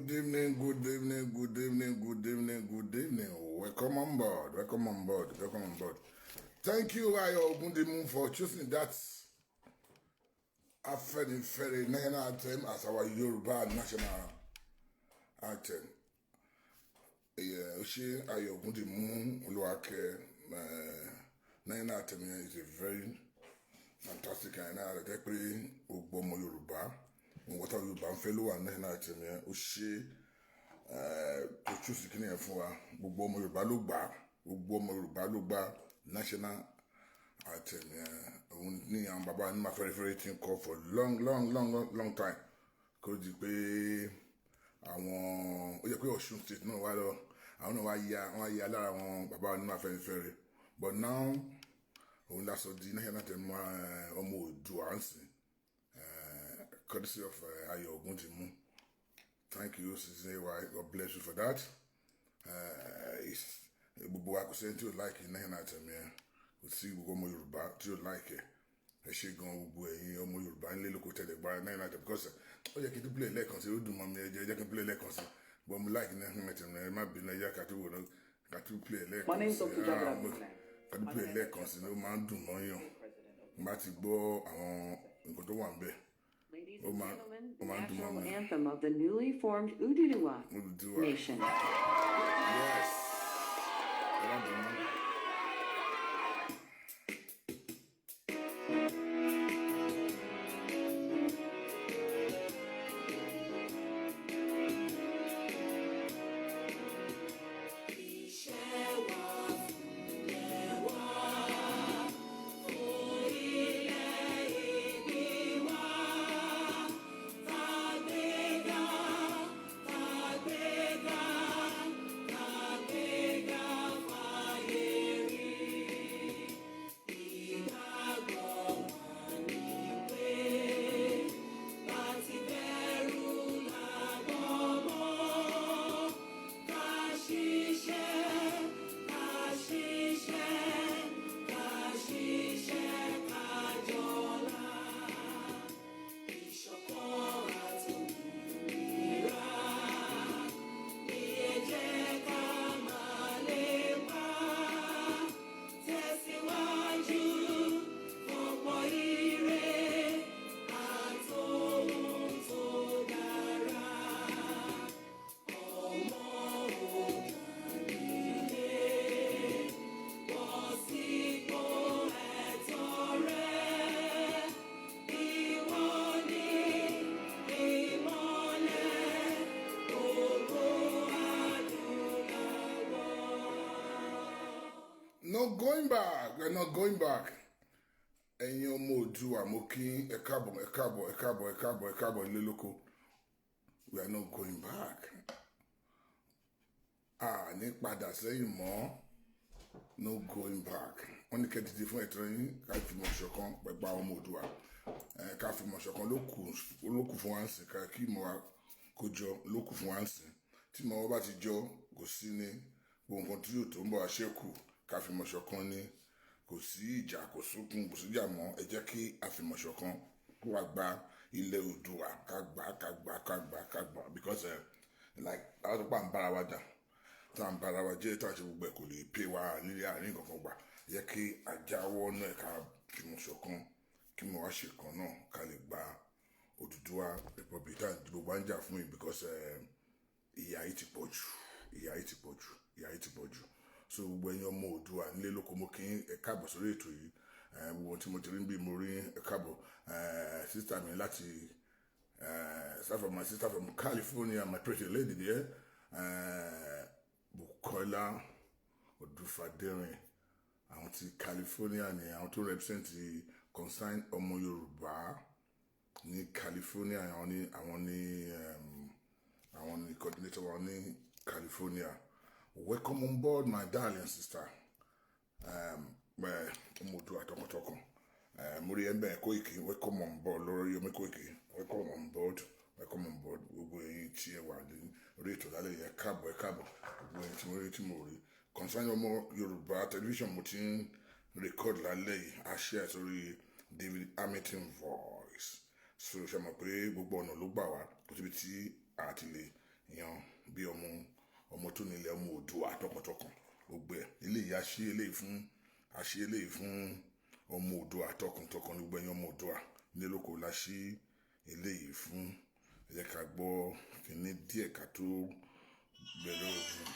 Good evening, good evening, good evening, good evening, good evening. Welcome on board, welcome on board, welcome on board. Thank you, Ayo Ogundimu, for choosing that Afenifere national anthem as our Yoruba national anthem. Oshé Ayo Ogundimu Oluwake national anthem is a very fantastic and I like gbogbo ọmọ Yorùbá. What are you Banfelo and national anthem yẹn? Oshé to choose kini yẹn fún wa. Gbogbo ọmọ Yorùbá ló gbà. Gbogbo ọmọ Yorùbá ló gbà national anthem yẹn. Òun ni àwọn bàbá ní ma fẹ́rẹ́fẹ́rẹ́ tí ń kọ for long time. Kó di pé àwọn ó yẹ pé Ọ̀ṣun state náà wá lọ àwọn náà wá ya lára àwọn bàbá ní ma fẹ́rẹ́fẹ́rẹ́. But now òun la sọ di national anthem ọmọ Oòduà nsìn. Courtesy of Ayo Ogundimu. Thank you, Sister Y. God bless you for that. Gbogbo wa kò sẹ́ni tí ó like national anthem yẹn. Kò sí gbogbo ọmọ Yorùbá tí ó like ẹ̀. Ẹ ṣé gan gbogbo ẹ̀yin ọmọ Yorùbá nílé lóko tẹ̀lé gba national anthem because ó yẹ kí n tún play lẹ́ẹ̀kan sí ó dùn mọ́ mi ẹ jẹ́ kí n play lẹ́ẹ̀kan sí. But mo like national anthem yẹn má bínú ẹ̀yà kàtó wò náà kàtó play lẹ́ẹ̀kan sí. Kàtó play lẹ́ẹ̀kan sí ó máa ń dùn mọ́ yàn. Mo bá ti gbọ́ àwọn nǹkan tó wà ń bẹ̀. Ladies and gentlemen, the national anthem of the newly formed Oòduà Nation. Yes. No going back. We're not going back. Ẹ̀yin ọmọ Oòduà mo kí ẹ káàbọ̀ ilé lóko. We are not going back. Ní padà sẹ́yìn mọ́. No going back. Wọ́n ní kẹ́tìtì fún ẹ̀tọ́ yín ká fi mọ̀ ṣọ̀kan pẹ̀pẹ́ àwọn ọmọ Oòduà. Ká fi mọ̀ ṣọ̀kan ló kù fún wa ń sìn ká kí mọ̀ wa kó jọ ló kù fún wa ń sìn. Tí mọ̀ wọ́n bá ti jọ kò sí ní gbogbo nǹkan tí yóò tó ń bọ̀ wá ṣẹ́kù. Káfímọ̀ṣọ̀kan ni kò sí ìjà kò sókun kò síjà mọ́ ẹ jẹ́ kí àfìmọ̀ṣọ̀kan kó wá gba ilẹ̀ Oòduà ká gbà because like àwọn tó pa ń bára wa jà tá ń bára wa jẹ́ tá a ṣe gbogbo ẹ̀ kò lè pè wá nílé àárín kankan gbà yẹ kí ajáwọ́ náà ká fìmọ̀ṣọ̀kan kí mo wá ṣe kan náà ká lè gba Oòduà Republic tá gbogbo wa ń jà fún yìí because ìyà yìí ti pọ̀ jù. So gbogbo ẹ̀yin ọmọ Oòduà nílé lóko mo kí ẹ káàbọ̀ sórí ètò yìí gbogbo tí mo ti rí bí mo rí ẹ káàbọ̀ sister mi láti my sister from California my pretty lady there Bukola Odúfadérin àwọn ti California ni àwọn tó represent concern ọmọ Yorùbá ní California àwọn ni coordinator wọn ní California. Welcome on board, my darling sister. Oòduà tọkàntọkàn. Muri Embe Koiki, welcome on board. Lórí Yomi Koiki, welcome on board. Gbogbo ẹ̀yin tí ẹ wà ní orí ètò lálẹ́ yẹn káàbọ̀. Gbogbo ẹ̀yin tí mo rí. Concern ọmọ Yorùbá television mo ti ń record lálẹ́ yìí. A share sórí David Hamilton Voice. So ṣe mọ̀ pé gbogbo ọ̀nà ló gbà wá. Kò síbi tí a ti lè èèyàn bí ọmọ tó nílẹ̀ ọmọ Oòduà tọkàntọkàn gbogbo ẹ̀ eléyìí àṣẹ eléyìí fún ọmọ Oòduà tọkàntọkàn gbogbo ẹ̀yàn ọmọ Oòduà nílòkò láṣẹ eléyìí fún ẹ jẹ́ ká gbọ́ kíní díẹ̀ ká tó bẹ̀rẹ̀ ogun.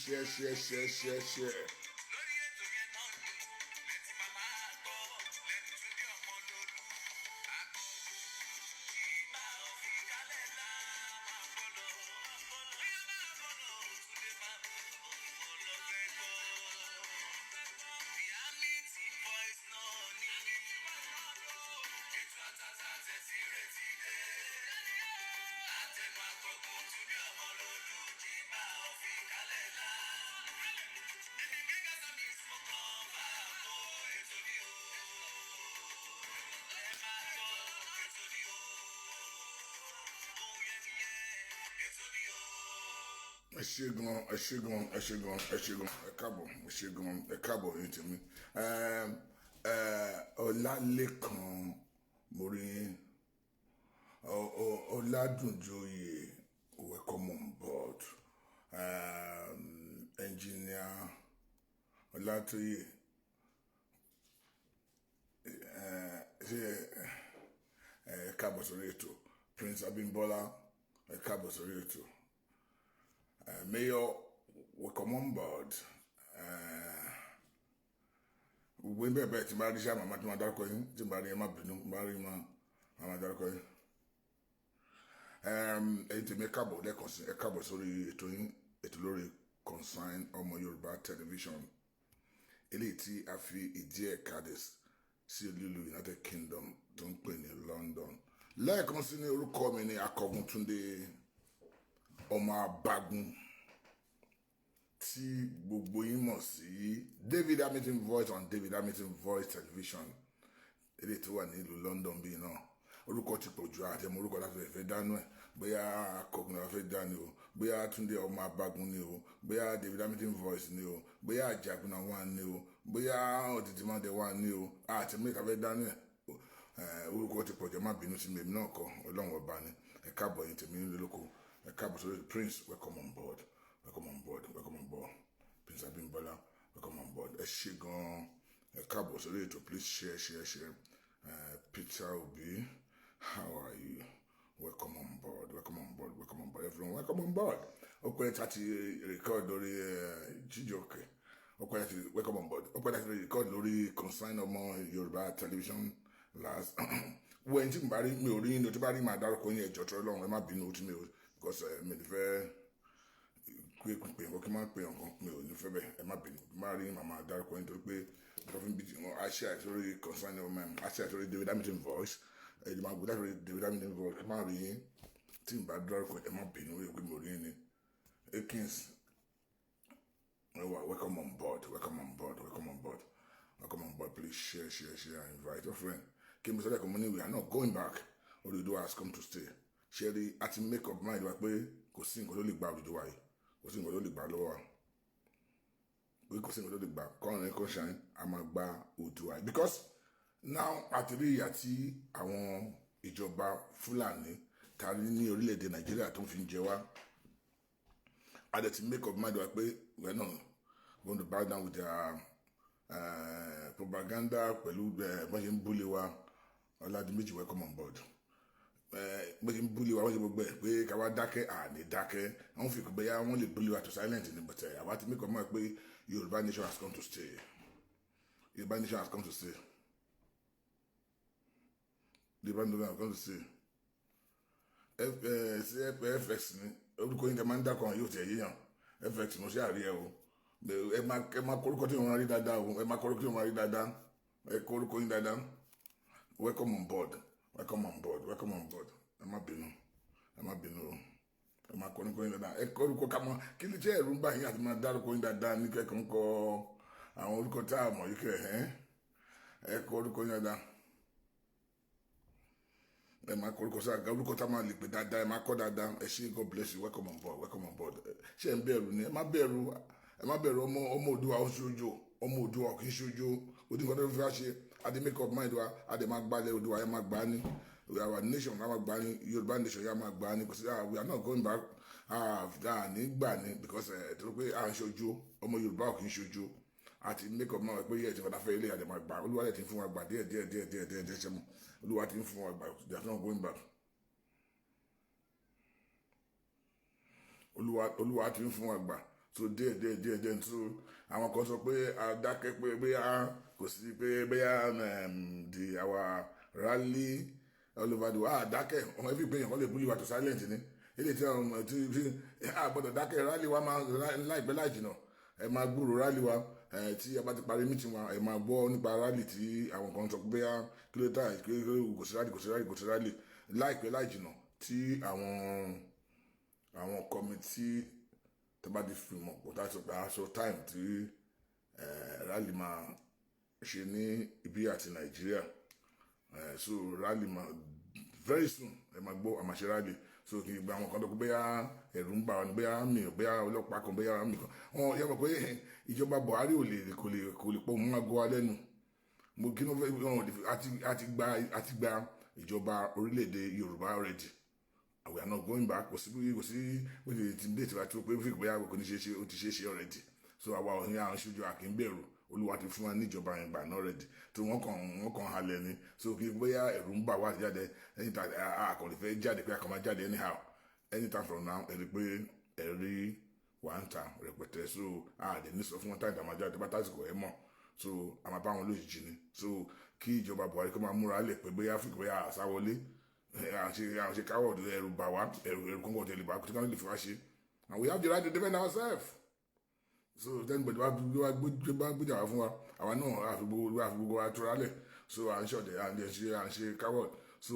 Share. ẹ ṣé gan ẹ káàbọ̀ yín tèmi Ọlálékan Mórí Ọládùnjoyè welcome on board engineer Ọlátóyè ẹ káàbọ̀ sórí ètò Prince Abímbọ́lá ẹ káàbọ̀ sórí ètò. Mayor, welcome on board. We be bet to marry Shama Matamadarcoin, to marry Mabino, marry Mamadarcoin. To make a cabo, sorry, to lorry consign on my Yoruba television. Elite Afi Idie Cadiz, see Lulu United Kingdom, don't play in London. Like on Sine Rukomini, a Koguntunde. Ọmọ Abagun tí gbogbo yín mọ̀ sí David Hamilton Voice on David Hamilton Voice television èdè tó wà nílùú London bíi náà orúkọ ti pọ̀ jù àtẹ̀mọ́ orúkọ láti fẹ́ dánú ẹ̀ bóyá Akọgun la fẹ́ dá ni o bóyá Túndé Ọmọ Abagun ni o bóyá David Hamilton Voice ni o bóyá Àjàgùnà wà ni o bóyá Òtítìmọ́dé wà ni o àtẹ̀mọ́ ìta fẹ́ dánú ẹ̀ orúkọ ti pọ̀ jù má bínú sí mi èmi náà kọ́ Ọlọ́run ọba ni ẹ káàbọ̀ yín tèmi nílé lóko. Prince, welcome on board. Prince Abímbọ́lá, welcome on board. Ẹ ṣé gan, ẹ káàbọ̀ sórí ètò, please share. Peter Obi, how are you? Welcome on board. Everyone, welcome on board. Ọpẹ́ láti record lórí Chijioke. Ọpẹ́ láti welcome on board. Ọpẹ́ láti record lórí consign ọmọ Yorùbá television last. Wọ́n ti bá rí mi ò rí ní o tí bá rí màá dárúkọ yín ẹ̀jọ̀ tó lọ́rùn ẹ má bínú tí mi ò because mi ò fẹ́ pé ọkọ kí n máa pè ọkàn mi ò ní fẹ́ bẹ́ẹ̀ ẹ má bínú má rí màmá dárúkọ yín torí pé ìtọ́fín bíi wọn àṣẹ àìsórí concern ọmọ ẹ̀ àṣẹ àìsórí David Hamilton Voice ẹ̀jẹ̀ máa gbọ́dọ̀ àìsórí David Hamilton Voice kí n má rí yín tí n bá dárúkọ ẹ má bínú ẹ pé mi ò rí yín ni Akins welcome on board please share and invite your friend. Came to the money, we are not going back. Oduduwa has come to stay. Sherry, at make up mind, like we could sing a little bit Oduduwa. We sing a little bit lower. We could sing a little bit. Come and shine. I'm a bar Oduduwa. Because now, at the Yati, I want ìjọba Fúlàní ta ní orílẹ̀-èdè Nàìjíríà tó ń fi jẹ wá. A dẹ̀ ti make up mind wa pé we're not going to bow down with their propaganda pẹ̀lú bọ́n ṣe ń búlé wa. Ọládìméjì, welcome on board. Bọ́n ṣe ń búlé wa wọ́n ṣe gbogbo ẹ̀ pé ká wá dákẹ́ àní dákẹ́. Wọ́n fi kọ́ bẹ́yà wọ́n lè búlé wa to silent ni, but àwa ti make up mind pé Yorùbá nation has come to stay. Yorùbá nation has come to stay. Yorùbá nation has come to stay. FX ni orúkọ yín tẹ máa ń dákọ̀ yóò tẹ̀ yíyàn. FX mo ṣe àrí ẹ o. Ẹ máa korúkọ tí wọ́n rí dáadáa o. Ẹ máa korúkọ tí wọ́n rí dáadáa. Ẹ korúkọ yín dáadáa. Welcome on board. Welcome on board. Welcome on board. Ẹ má bínú. Ẹ má bínú o. Ẹ máa korúkọ yín dáadáa. Ẹ korúkọ ká mọ kí ni jẹ́ ẹ̀rù ń bá yín àti máa dárúkọ yín dáadáa ní kẹ́kọ̀ọ́ ń kọ àwọn orúkọ tá a mọ̀ yìí kẹ́ ẹ̀. Ẹ korúkọ yín dáadáa. Ẹ máa korúkọ sáà orúkọ tá a máa lè pè dáadáa. Ẹ máa kọ́ dáadáa. Ẹ ṣé, God bless you. Welcome on board. Welcome on board. Ṣé ẹ ń bẹ̀rù ni? Ẹ má bẹ̀rù. Ẹ má bẹ̀rù ọmọ Oòduà ó ṣojo. Ọmọ Oòduà kì í ṣojo. Odi nǹkan tó fi wá ṣe. A dey make up mind wa. A dey máa gbalẹ̀ Oòduà. Ẹ máa gbà á ní. Our nation ẹ máa gbà á ní. Yorùbá nation ẹ máa gbà á ní. Kò sí we are not going back. Ní gbà ní because tó pé à ń ṣojo. Ọmọ Yorùbá ò kì í ṣojo. A ti make up mind wa pé yẹ ti fọdà fẹ́ ilé àdè máa gbà. Olúwa ti ń fún wa gbà díẹ̀ ṣe mọ́. Olúwa ti ń fún wa gbà. They are not going back. Olúwa ti ń fún wa gbà. So díẹ̀ so àwọn kan sọ pé a dákẹ́ pé bóyá kò sí pé bóyá our rally all over the world dákẹ́ ọmọ ẹbí gbẹ̀yàn kan lè búlí wa to silent ni ilé tí àwọn tí a gbọ́dọ̀ dákẹ́ rally wa máa láìpẹ́ láì jìnà ẹ máa gbúrò rally wa tí a bá ti parí meeting wa ẹ máa gbọ́ nípa rally tí àwọn kan sọ pé bóyá kílódé kò sí rally láìpẹ́ láì jìnà tí àwọn committee tó bá di fi mọ̀ pọ̀ láti gba aṣọ time tí rally máa ṣe ní ibi àti Nàìjíríà so rally máa very soon ẹ máa gbọ́ àmàṣe rally so kì í gba àwọn kan tó kó bóyá ẹ̀rù ń bà wá ní bóyá àmì bóyá ọlọ́pàá kan bóyá àmì kan wọn yẹ mọ̀ pé ìjọba Buhari kò lè pọ̀ mọ́ àgọ́ wa lẹ́nu mo kí ló fẹ́ àti gba ìjọba orílẹ̀-èdè Yorùbá already. We are not going back. We the intimidate wa tó pé bóyá kò ní ṣe ó ti ṣe already. So àwa ò ní àwọn ṣojú àkínbẹ̀rù Olúwa ti fún wa níjọba yẹn gbà náà already. So wọ́n kàn halẹ̀ ni. So kí bóyá ẹ̀rù ń bà wá jáde anytime àkànlè fẹ́ jáde pé àkànmá jáde anyhow anytime from now ẹ̀rí pé ẹ̀rí wà ń ta rẹpẹtẹ. So àdè ní sọ fún wọn táyì dàmájá tó bá tásìkò ẹ̀ mọ̀. So àmà bá wọn lójijì ni. So kí ìjọba Buhari kó máa múra lẹ̀ pé bóyá fún bóyá àsáwọlé àwọn ṣe káwọ̀ ẹ̀rù bà wá ẹ̀rù kọ́ńkọ́ tẹ̀lé bá kúrò lè fi wá ṣe and we have the right to defend ourselves. So then bẹ̀rẹ̀ wá gbéjà wá fún wa àwa náà àfi gbogbo wa tura lẹ̀ so à ń ṣọ̀dẹ̀ à ń ṣe káwọ̀ so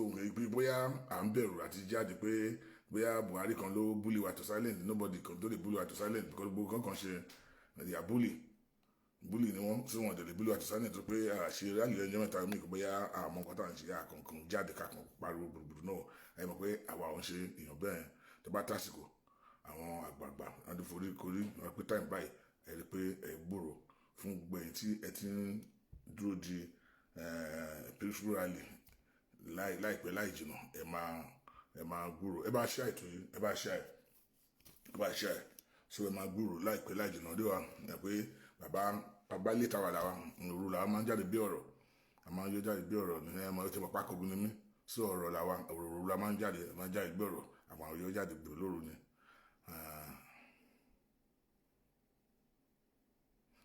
bóyá à ń bẹ̀rù àti jáde pé bóyá Buhari kan ló bully wa to silent nobody kan tó lè bully wa to silent because gbogbo kan ṣe their bully ni wọ́n tí wọ́n dẹ̀lẹ̀ bully wa to silent tó pé àṣe rally ẹjọ́ mẹ́ta mi kò bóyá àmọ́ nǹkan tá à ń ṣe àkànkàn jáde kàkàn pariwo gbùgbùrù náà ẹ mọ̀ pé àwa ò ń ṣe èèyàn bẹ́ẹ̀ tó bá tásìkò àwọn àgbààgbà àti foríkorí wọn pé táìm báyìí ẹ rí pé ẹ gbòòrò fún gbẹ̀yìn tí ẹ ti ń dúró di peaceful rally láìpẹ́ láì jìnà ẹ máa gbòòrò ẹ bá ṣe àìtó yìí ẹ bá ṣe àì so ẹ máa gbòòrò láìpẹ́ láì jìnà dé wa ẹ pé bàbá ilé tàwa làwa òru làwa máa ń jáde bí ọ̀rọ̀ a máa ń yọ jáde bí ọ̀rọ̀ ní ẹ máa ń tẹ́ mọ́ pákógun ní mí sí ọ̀rọ̀ làwa òru la máa ń jáde bí ọ̀rọ̀ àwọn yọ jáde bí olóru ni.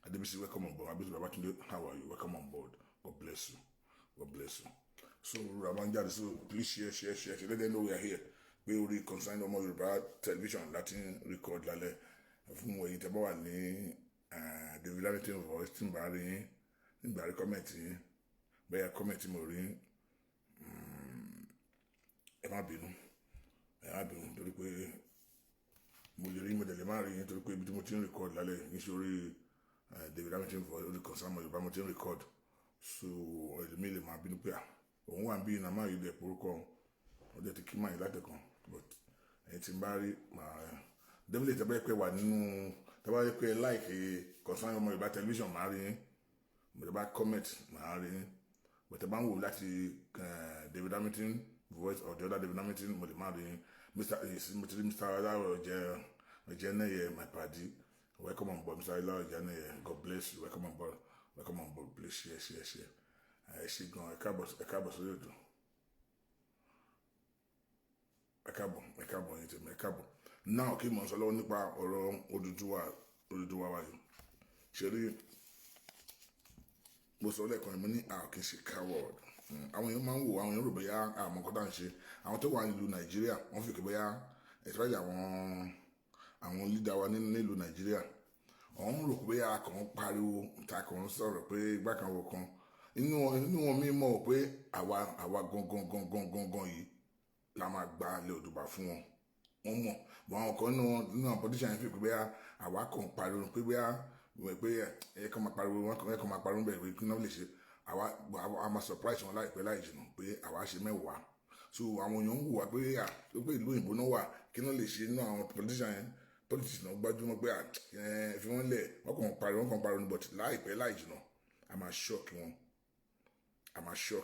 Adébísí, welcome on board. Abisi Babatunde, how are you? Welcome on board. God bless you. God bless you. So Ramanjade, so please share. Let them know we are here. We will concern Ọmọ Yorùbá television Latin record lálẹ́ fún wọ̀nyí tẹ́ bá wà ní David Hamilton voice tí n bá rí yín nígbà rí kọ́mẹ̀ntì yín bẹ́ẹ̀ kọ́mẹ̀ntì mo rí ẹ má bínú torí pé mo lè rí mọ̀dẹ̀lẹ̀ má rí yín torí pé ibi tí mo ti ń record lálẹ́ nítorí David Hamilton voice orí concern Ọmọ Yorùbá mo ti ń record so ẹlẹ́mí lè máa bínú pé òun wà ń bí iná máa yí lẹ̀ porúkọ ọjọ́ ti kí máa yí látẹ̀kàn but ẹ̀yin tí n bá rí màá definitely tẹ́ bá yẹ pé wà nínú tẹ́ bá yẹ pé like concern Ọmọ Yorùbá television máa rí yín tẹ́ bá comment máa rí yín but tẹ́ bá ń wò láti David Hamilton voice or the other denominating Mr. Alaro Ojeneye, my party. Welcome on board, Mr. Alaro Ojeneye. God bless you. Welcome on board. Welcome on board. Please share. She gone. A cabo so you do. A cabo. Now, kí mo sọ lọ́wọ́ nípa ọ̀rọ̀ Odùduwà wa yìí. Ṣé rí mo sọ lẹ́ẹ̀kan mo ní kì í ṣe coward. Àwọn èèyàn máa ń wò àwọn èèyàn rò bóyá àmọ́ nǹkan tá à ń ṣe. Àwọn tó wà nílùú Nàìjíríà wọ́n fi kí bóyá especially àwọn leader wa nílùú Nàìjíríà. Wọ́n rò pé a kàn ń pariwo ta kàn ń sọ̀rọ̀ pé ìgbà kan wò kan. Inú wọn mi mọ̀ pé àwa gangan yìí la máa gba ilẹ̀ Odùduwà fún wọn. Wọ́n mọ̀ bọ́n àwọn kan nínú àwọn politician fi pé bóyá àwa kàn ń pariwo pé bóyá ẹ kàn máa pariwo wọn kàn máa pariwo bẹ́ẹ̀ pé kí náà lè ṣe àwa máa surprise wọn láìpẹ́ láì jìnnà pé àwa ṣe mẹ́wàá. So àwọn èèyàn ń wò wá pé ìlú òyìnbó náà wà kí náà lè ṣe nínú àwọn politician yẹn politics náà gbájúmọ́ pé fi wọ́n lẹ̀ wọ́n kàn pariwo ní but láìpẹ́ láì jìnnà a máa shock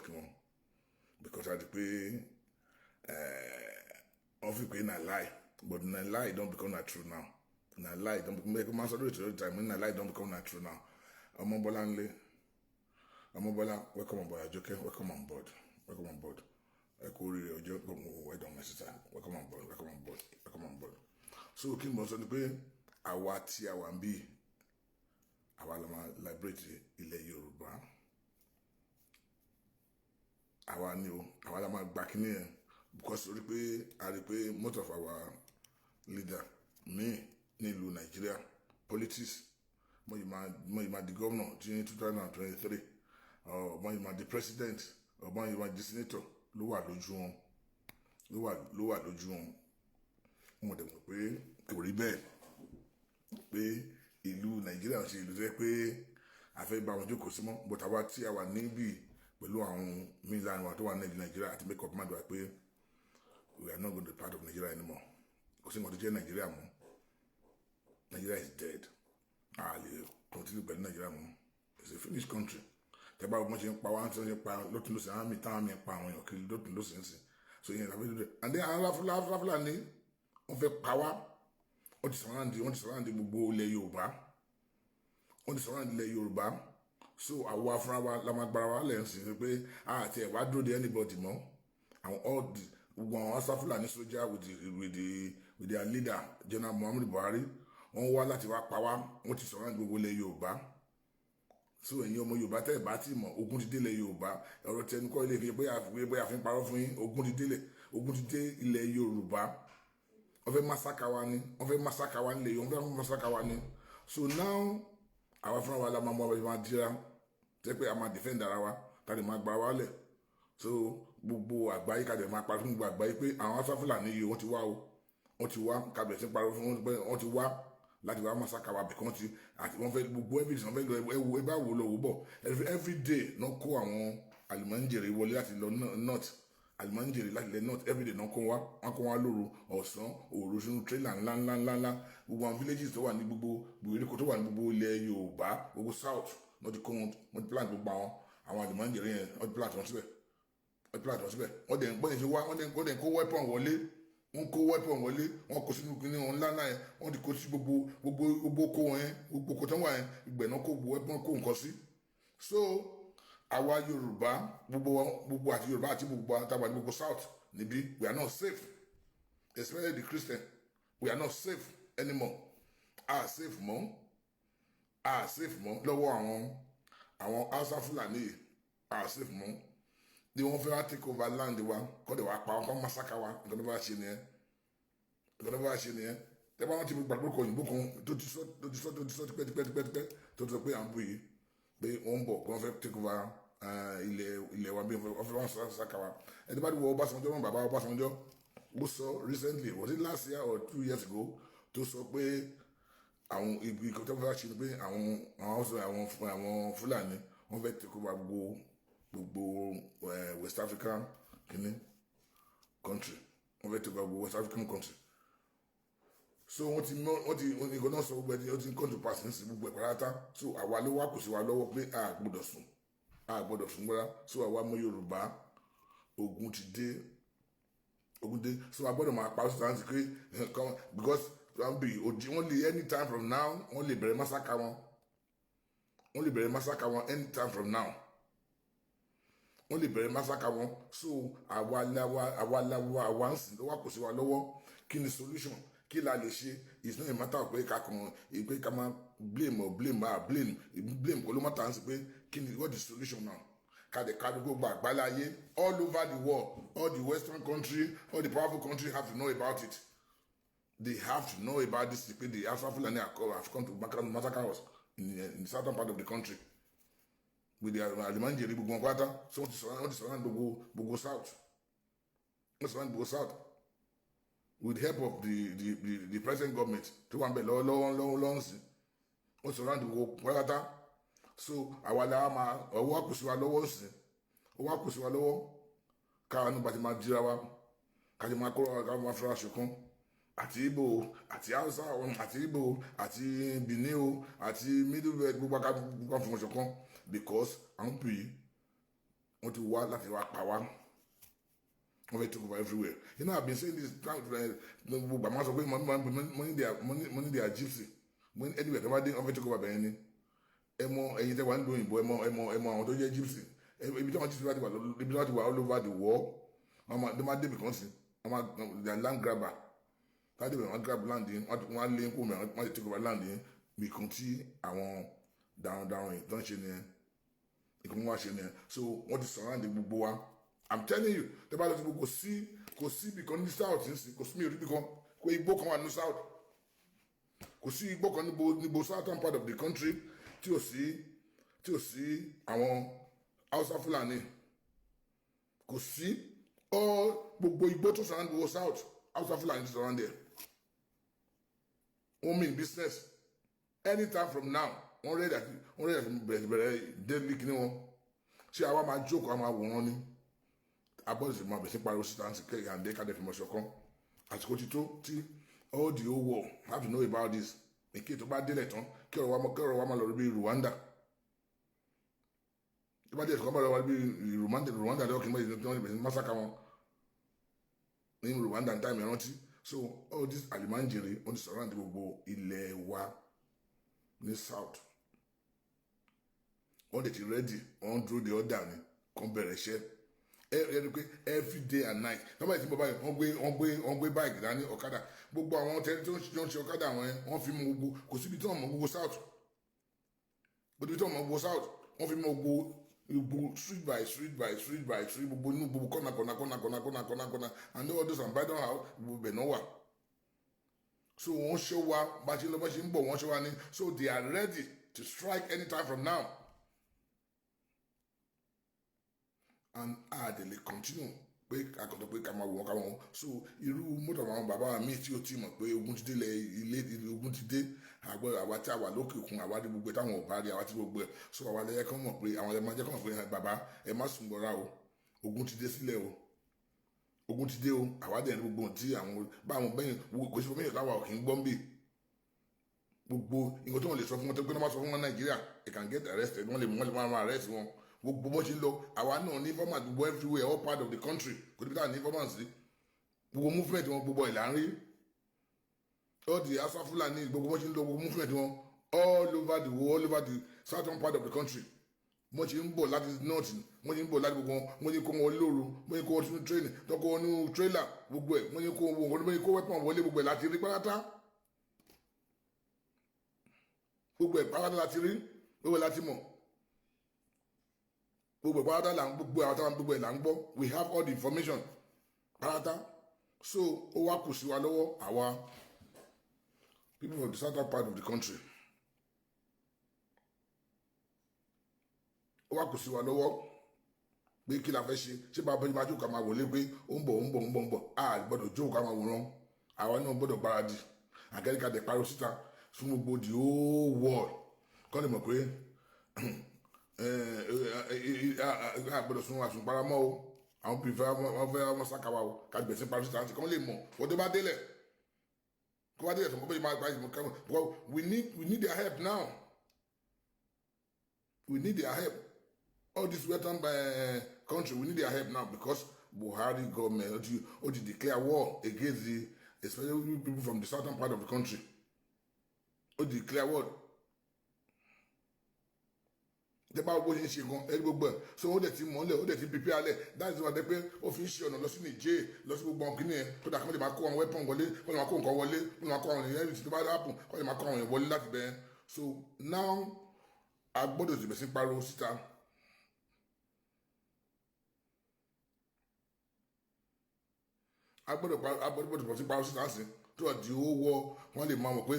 wọn because a di pé wọ́n fi pé na lie but na lie don become na true now na lie don become make man sọdọ ìtọ́jú time na lie don become na true now. Ọmọbọ́lá welcome on board. Àjọkẹ́ welcome on board ẹ kú oríire ọjọ́ well done my sister welcome on board. So kí n bọ̀ sọ ni pé àwa tí a wà ń bí àwa la máa liberate ilẹ̀ Yorùbá àwa la máa gbà kíní yẹn because orí pé a rí pé most of our leader nílùú Nàìjíríà politics mo yìí máa di gómìnà ní 2023 mo yìí máa di president mo yìí máa di senator ló wà lójú wọn mo dẹ̀ mọ̀ pé kò rí bẹ́ẹ̀ pé ìlú Nàìjíríà ṣe ìlú tẹ́ pé àfẹ́ bá wọn jókòó sí mọ́ but àwa tí a wà níbí pẹ̀lú àwọn mílíọ̀nù wa tó wà ní Nàìjíríà àti make up mind wa pé we are not going to be part of Nigeria anymore. Kò sí nǹkan tó jẹ́ Nigeria mọ́. Nigeria is dead. A lè continue pẹ̀lú Nigeria mọ́. It's a finished country. Tẹ́gbà ọgbọ́n ṣe ń pa wá tí wọ́n ṣe ń pa lótú lóṣù àwọn mìíràn táwọn mìíràn pa àwọn èèyàn kiri lótú lóṣù ń sìn. So yẹn ìlànà ìdúró. And then àwọn Fúlàní wọ́n fẹ́ pa wá. Wọ́n ti sọ̀rọ̀ àǹdí gbogbo ilẹ̀ Yorùbá. So àwa fúnra wa la máa gbára wa lẹ́yìn sí pé àti ẹ̀wá dúró de anybody mọ́. Àwọn all the gbogbo àwọn Hausa Fulani sójà with their leader General Muhammadu Buhari wọ́n wá láti wá pa wá wọ́n ti sọ̀rọ̀ gbogbo ilẹ̀ Yorùbá. So ẹ̀yin ọmọ Yorùbá tẹ́ ẹ̀ bá ti mọ̀ ogun ti dé ilẹ̀ Yorùbá ọ̀rọ̀ tẹnu kọ́ ilé ìfẹ́ bóyá fi ń parọ́ fún yín ogun ti dé ilẹ̀ Yorùbá wọ́n fẹ́ masaka wa nílẹ̀ yìí wọ́n fẹ́ masaka wa ní. So now àwa fúnra wa la máa dira tẹ́ pé a máa defend ara wa tàbí máa gbára wa lẹ̀. So gbogbo àgbáyé kàdé máa parí fún gbogbo àgbáyé pé àwọn Hausa Fulani yìí wọ́n ti wá kàbẹ̀ sí parí fún wọ́n ti wá láti wá masaka wa bìkan wọ́n fẹ́ gbogbo evidence wọ́n fẹ́ lọ ẹ bá wò lọ wò bọ̀ every day náà kó àwọn àlùmọ́njèrè wọlé láti lọ north àlùmọ́njèrè láti lẹ north every day náà kó wá lóru ọ̀sán òru sínú trailer ńláńláńlá gbogbo àwọn villages tó wà ní gbogbo ìgbèríko tó wà ní gbogbo ilẹ̀ Yorùbá gbogbo south náà ti kó wọn ti plant gbogbo àwọn àlùmọ́njèrè yẹn wọ́n ti plant wọn síbẹ̀ wọ́n dẹ̀ ń gbọ́dẹ̀ fi wá wọ́n dẹ̀ kó weapon wọlé wọ́n kó sínú kíní wọn ńlá náà yẹn wọ́n ti kó sí gbogbo kó wọn yẹn gbogbo kó tán wà yẹn ìgbẹ́ náà kó weapon kó nǹkan sí. So àwa Yorùbá gbogbo àti Yorùbá àti gbogbo àtàwọn gbogbo south níbí we are not safe especially the Christian we are not safe anymore safe mọ́ lọ́wọ́ àwọn Hausa Fulani safe mọ́ ni wọ́n fẹ́ wá take over land wa kọ́ de wá pa wọn kọ́ masaka wa nǹkan tó bá ṣe nìyẹn tẹ́gbà wọn ti fi gbàgbọ́ kọ òyìnbó kan tó ti sọ tipẹ́tipẹ́ tó ti sọ pé à ń bú yìí pé wọ́n ń bọ̀ pé wọ́n fẹ́ take over ilẹ̀ wa bí wọ́n fẹ́ wọ́n saka wa ẹni bá ti wọ Ọbásanjọ́ náà bàbá Ọbásanjọ́ ó sọ recently was it last year or 2 years ago tó sọ pé àwọn ibi tó fẹ́ ṣe ni pé àwọn Fúlàní wọ́n fẹ́ take over gbogbo West African country wọ́n fẹ́ take over gbogbo West African country. So wọ́n ti nǹkan náà sọ gbogbo ẹni wọ́n ti ń kọ́ńtù pass ní sí gbogbo ẹ̀kọ́ rárá so àwa ló wá kò sí wa lọ́wọ́ pé a gbọ́dọ̀ sùn gbọ́dá so àwa ọmọ Yorùbá ogun ti dé Ogunde. So I bought my pastor and come because only any time from now, only bere massacre one. Only bere massacre one any time from now. Only bere massacre one. So àwa once wa kò sí wa lọ́wọ́. Kí ni solution? Kí la lè ṣe? It's not a matter of pé ká blame kò ló matter sí pé kí ni what is the solution now? Carry go back. All over the world, all the Western country, all the powerful countries have to know about it. They have to know about this. The Hausa Fulani have come to massacre us in the southern part of the country. With the Alimanjeri, Bugonkwata, so to surround Bogo South. Surround Bogo South. With the help of the present government, to one below, long, surround Bogo. So awala owo akusiwa lọ́wọ́ sin owo akusiwa lọ́wọ́ ka nu bati ma jira wa ka je ma ko ka ma fura sokun àti Igbo àti Hausa àti Igbo àti Benin o àti Middle Belt gbogbo ka fun sokun because an pe wọ́n ti wá láti wá pa wá wọ́n fẹ́ take over everywhere. You know, I've been saying this gbogbo ma sọ pé money they are gypsy when anywhere they wọ́n fẹ́ take over bẹ́ẹ̀ ni ẹyin tẹ wà ń lo òyìnbó ẹmọ àwọn tó jẹ́ gypsy ibi tí wọ́n ti fi láti wà all over the world wọ́n máa débi kan sí wọ́n land grabber láti bẹ̀rẹ̀ wọ́n grab land yẹn wọ́n á lé kó mẹ́rin wọ́n ti take over land yẹn nìkan tí àwọn darandaran yìí tó ń ṣe nìyẹn nìkan wọ́n á ṣe nìyẹn so wọ́n ti surround gbogbo wa I'm telling you tẹ́ bá lọ sí gbogbo kò sí ibì kan ní south kò sí mi ò rí ibì kan kò igbó kan wà ní south kò sí igbó kan níbo southern part of the country tí ò sí àwọn Hausa Fulani kò sí gbogbo igbó tó surround gbogbo south Hausa Fulani ti surround there wọ́n mean business anytime from now wọ́n ready àti bẹ̀rẹ̀ daily kí ni wọ́n ṣé àwa máa jókòó àwa máa wòran ni abọ́dé máa bẹ̀rẹ̀ sí pariwo síta àti kẹ́kẹ́ àǹdẹ́ káde fi mọ̀ ṣọ̀kan àsìkò ti tó tí all the whole world have to know about this èké tó bá délẹ̀ tán kí ọ̀rọ̀ wa máa lọ bí Rwanda tó bá délẹ̀ tó bá lọ wá bí Rwanda lọ́wọ́ kí n bá yìí tó ń massacre wọn ní Rwanda ní táìmù ìrántí so all this Alimanjeri wọ́n ti surround gbogbo ilẹ̀ wa ní south wọ́n dẹ̀ ti ready wọ́n dúró de order ni kàn bẹ̀rẹ̀ iṣẹ́ ẹni pé every day and night nọ́mbà yìí tí mo bá yìí wọ́n gbé báyìí dání ọ̀kadà gbogbo àwọn tẹ́lẹ̀ tó ń ṣe ọ̀kadà wọn wọ́n fi mọ gbogbo kò síbi tí wọ́n mọ gbogbo south gbogbo tí wọ́n mọ gbogbo south wọ́n fi mọ gbogbo street by street by street by street gbogbo inú gbogbo kọ́nà and all those and by the house gbogbo bẹ̀ náà wà so wọ́n ṣe wa bá ṣe lọ bá ṣe ń bọ̀ wọ́n ṣe wa ní so they are ready to strike anytime from now. And they will continue pé akọ̀tọ̀ pé ká máa wọ̀ ká wọn so irú mọ́tò àwọn bàbá mi tí ó ti mọ̀ pé ogun ti dé ilé ogun ti dé àwa tí a wà lókè òkun àwa tí gbogbo táwọn ò bá rí àwa tí gbogbo ẹ̀ so àwa lẹ́yẹ kán mọ̀ pé àwọn ẹ̀ma jẹ́ kán mọ̀ pé bàbá ẹ má sùn gbọ́ra o ogun ti dé sílẹ̀ o ogun ti dé o àwa dẹ̀ ní gbogbo tí àwọn báwọn bẹ́yìn kò sí fún mi káwa ò kì í gbọ́n bì gbogbo nǹkan tó wọn lè sọ fún wọn tó gbé náà má sọ fún wọn Nàìjíríà they can get arrested wọ́n lè máa arrest wọn gbogbo bó ṣe ń lọ àwa náà ní informant gbogbo everywhere all part of the country kò níbi táwọn ní informant sí gbogbo movement wọn gbogbo ìlà ń rí all the Hausa Fulani gbogbo bó ṣe ń lọ gbogbo movement wọn all over the world all over the southern part of the country wọ́n ṣe ń bọ̀ láti north wọ́n ṣe ń bọ̀ láti gbogbo wọn wọ́n ṣe kó wọn lóru wọ́n ṣe kó wọn sínú train tọkọ wọn ní trailer gbogbo ẹ̀ wọ́n ṣe kó weapon wọlé gbogbo ẹ̀ láti rí pátá gbogbo ẹ̀ pátá láti rí gbogbo ẹ̀ láti mọ̀ gbogbo pátá là ń gbogbo àwọn táwọn gbogbo ẹ̀ là ń gbọ́ we have all the information pátá so ó wá kù sí wa lọ́wọ́ àwa people of the southern part of the country ó wá kù sí wa lọ́wọ́ pé kí la fẹ́ ṣe bá bẹ́ẹ̀ máa jókòó ká máa wọlé pé ó ń bọ̀ a gbọ́dọ̀ jókòó ká máa wòran àwa náà gbọ́dọ̀ gbáradì àgẹ́ríkà dẹ̀ pariwo síta fún gbogbo the whole world kọ́ lè mọ̀ pé àgbẹ̀dọ̀ sun àsùnparamọ́ o àwọn pìfẹ́ wọn sákàwá o kájúbẹ̀ sí paris tanti kọ́ lè mọ̀ wọ́n tó bá délẹ̀ tó bá délẹ̀ tó kọ́ bẹ́ẹ̀ máa gba ìmọ̀ kẹ́mọ̀ because we need their help now we need their help all this western country we need their help now because Buhari government ó ti declare war against the especially people from the southern part of the country ó ti declare war tẹ bá bó ṣe ń ṣe gan ẹni gbogbo ẹ so ó dẹ̀ ti mọ́lẹ̀ ó dẹ̀ ti pípẹ́ alẹ̀ dáìsí wa dẹ pé ó fi ń ṣe ọ̀nà lọ sí Niger lọ sí gbogbo ọ̀gbìn yẹn tó dà kí wọ́n lè máa kó àwọn weapon wọlé wọ́n lè máa kó nǹkan wọlé wọ́n lè máa kó àwọn ènìyàn tí tó bá dáàbò wọ́n lè máa kó àwọn èèyàn wọlé láti bẹ̀rẹ̀ so now a gbọ́dọ̀ ti bẹ̀ sí pariwo síta a gbọ́dọ̀ sí pariwo síta sí tó di owó wọ wọ́n lè máa mọ̀ pé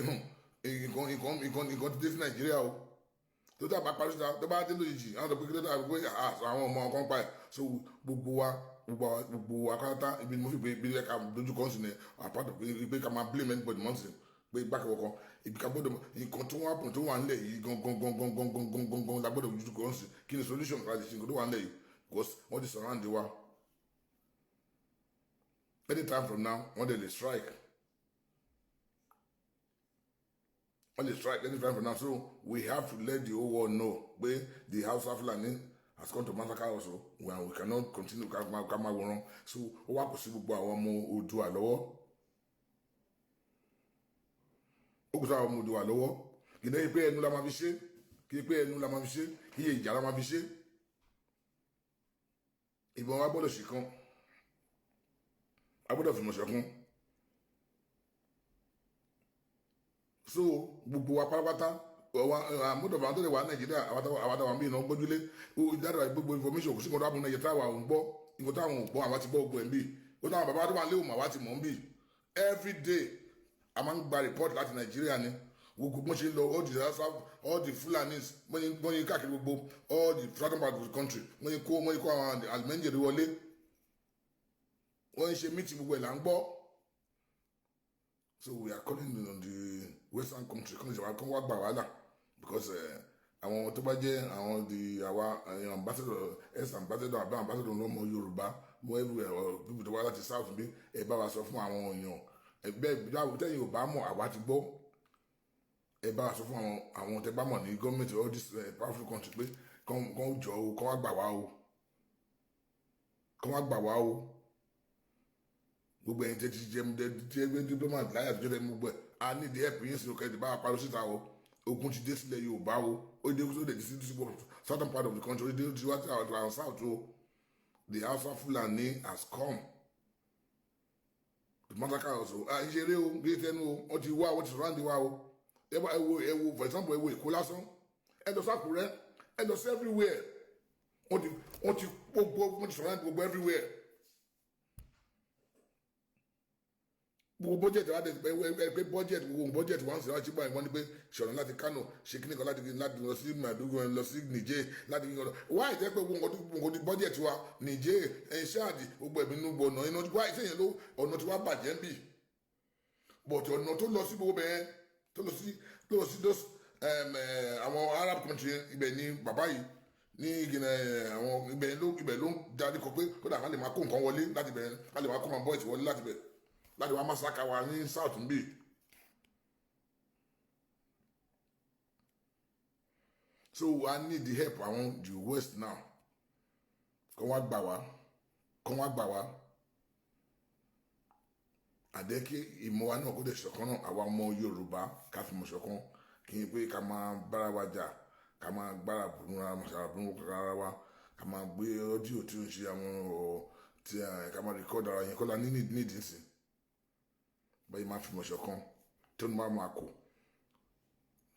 nǹkan ti dé sí Nàìjíríà o tó tá a bá parí síta tó bá dé lójijì àwọn ọ̀dọ́ pé kí ló dà pé àwọn ọmọ ọkàn pa ẹ̀ so gbogbo wa kátá ibi mo fi pé ibi ká dojú kan sí ni àpàtà pé ká máa blame anybody mọ́ sí pé gbàkẹ́wọ̀ kan ibi ká gbọ́dọ̀ nǹkan tó wà pọ̀ tó wà nílẹ̀ yìí gangan la gbọ́dọ̀ dojú kan sí kí ni solution ká lè ṣe nǹkan tó wà nílẹ̀ yìí because wọ́n ti surround wa anytime from now wọ́n dẹ̀ lè strike. Only strike anytime from now. So we have to let the whole world know where the House of Fulani has come to massacre also. When we cannot continue kama wrong. So ó wá kò sí gbogbo àwọn ọmọ Oòduà lọ́wọ́. Ó kò sí àwọn ọmọ Oòduà lọ́wọ́. Kì í dẹ́ pé ẹnu la máa fi ṣe. Kì í pé ẹnu la máa fi ṣe. Kì í ìjà la máa fi ṣe. Ìbọn wa gbọ́dọ̀ ṣì kan. A gbọ́dọ̀ fìmọ̀ ṣọ̀kan. So gbogbo wa pátápátá àmúdọ̀bà àwọn tó lè wà Nàìjíríà àwàdàwà míì náà gbójúlé dáadáa gbogbo information kò sí nǹkan tó àbúrò Nàìjíríà táwa ò ń gbọ́ nǹkan táwọn ò gbọ́ àwa ti gbọ́ gbogbo ẹ̀ ń bì ó táwọn bàbá tó wà léwu mà wá ti mọ̀ ń bì every day a máa ń gba report láti Nàìjíríà ni gbogbo bó ṣe ń lọ all the Fulanis wọ́n yẹ káàkiri gbogbo all the southern part of the country wọ́n yẹ kó àwọn àlùmẹ́ńjẹ̀rì wọlé wọ́n ń ṣe meeting gbogbo ẹ̀ là ń gbọ́. So we are calling on the Western country kan wá gbà wàhálà because àwọn tó bá jẹ́ àwọn àwa ambassador ex-ambassador àbá ambassador lọ́mọ Yorùbá mo everywhere or people tó wá láti south bí ẹ bá wa sọ fún àwọn èèyàn ẹgbẹ́ ìjáwó tẹ́yìn ò bá mọ̀ àwa ti gbọ́ ẹ bá wa sọ fún àwọn tẹ́ bá mọ̀ ní gọ́ọ̀mẹ̀ntì all this powerful country pé kàn jọ o kàn wá gbà wá o kàn wá gbà wá o gbogbo ẹ̀yin tẹ́ ti jẹ́ diplomat láyà tó jẹ́ gbogbo ẹ̀ a ní the help yín sí ọkọ̀ ẹ̀dẹ̀ bá wa parọ́ síta o ogun ti dé sílẹ̀ Yorùbá o ó dé kó dé sí southern part of the country ó dé sí wá sí our south o the Hausa Fulani has come the massacre also ìṣeré o bí tẹnu o wọ́n ti wá wọ́n ti surround wa o ẹ wo for example ẹ wo Èkó lásán ẹ lọ s'Ákúrẹ́ ẹ lọ sí everywhere wọ́n ti surround gbogbo everywhere. Gbogbo budget wa de pé budget gbogbo budget wa ń sè wá sí báyìí wọ́n ní pé ṣọ̀nà láti Kano ṣe kíní kan láti lọ sí Maiduguri lọ sí Niger láti kíní kan wá ìjẹ́ pé gbogbo di budget wa Niger ṣáàdì gbogbo ẹ̀mí inú gbọ̀nà iná wá ìṣe yẹn ló ọ̀nà tí wàá bàjẹ́ ń bì but ọ̀nà tó lọ sí gbogbo bẹ́ẹ̀ tó lọ sí àwọn Arab country ibẹ̀ ní bàbá yìí ní àwọn ibẹ̀ ló ń darí kọ pé kódà ká lè máa kó nǹkan wọlé láti bẹ̀rẹ̀ ká lè máa kó máa boys wọlé láti bẹ̀rẹ̀ láti wá masaka wa ní south ń bì so I need the help àwọn the west now kàn wá gbà wá àdẹ́kí ìmọ̀ wa náà kó dẹ̀ ṣọ̀kan náà àwa ọmọ Yorùbá ká fi mọ̀ ṣọ̀kan kí n pé ká máa bára wa jà ká máa gbára bùnú ara wa ká máa gbé ọdíò tí ó ń ṣe àwọn ọ̀rọ̀ tí ká máa record ara yẹn kọ́lá nídìí sí báyìí máa fi mọ̀ ṣọ̀kan tó ní máa kó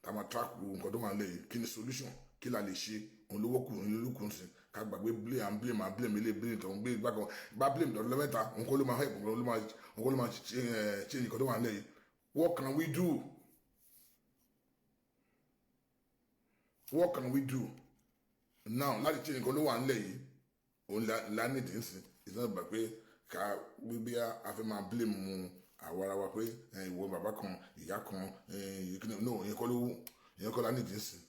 ká máa track nǹkan tó máa lè yìí kí ni solution kí la lè ṣe òun lówó kù òun lówó kù sí ká gbàgbé blame ilé blame tó ń gbé gbàgbọ́ bá blame dọ̀dọ̀ lẹ́mẹ́ta òun kó ló máa help òun kó ló máa ṣe nǹkan tó máa lè yìí what can we do? What can we do now láti ṣe nǹkan ló wà nílẹ̀ yìí òun lánìí ń sìn ìsìn náà gbà pé ká gbígbé afẹ́ máa blame mu àwọn ara wa pé ìwọ bàbá kan ìyá kan no ìyẹn kọ́ lánìí ń sìn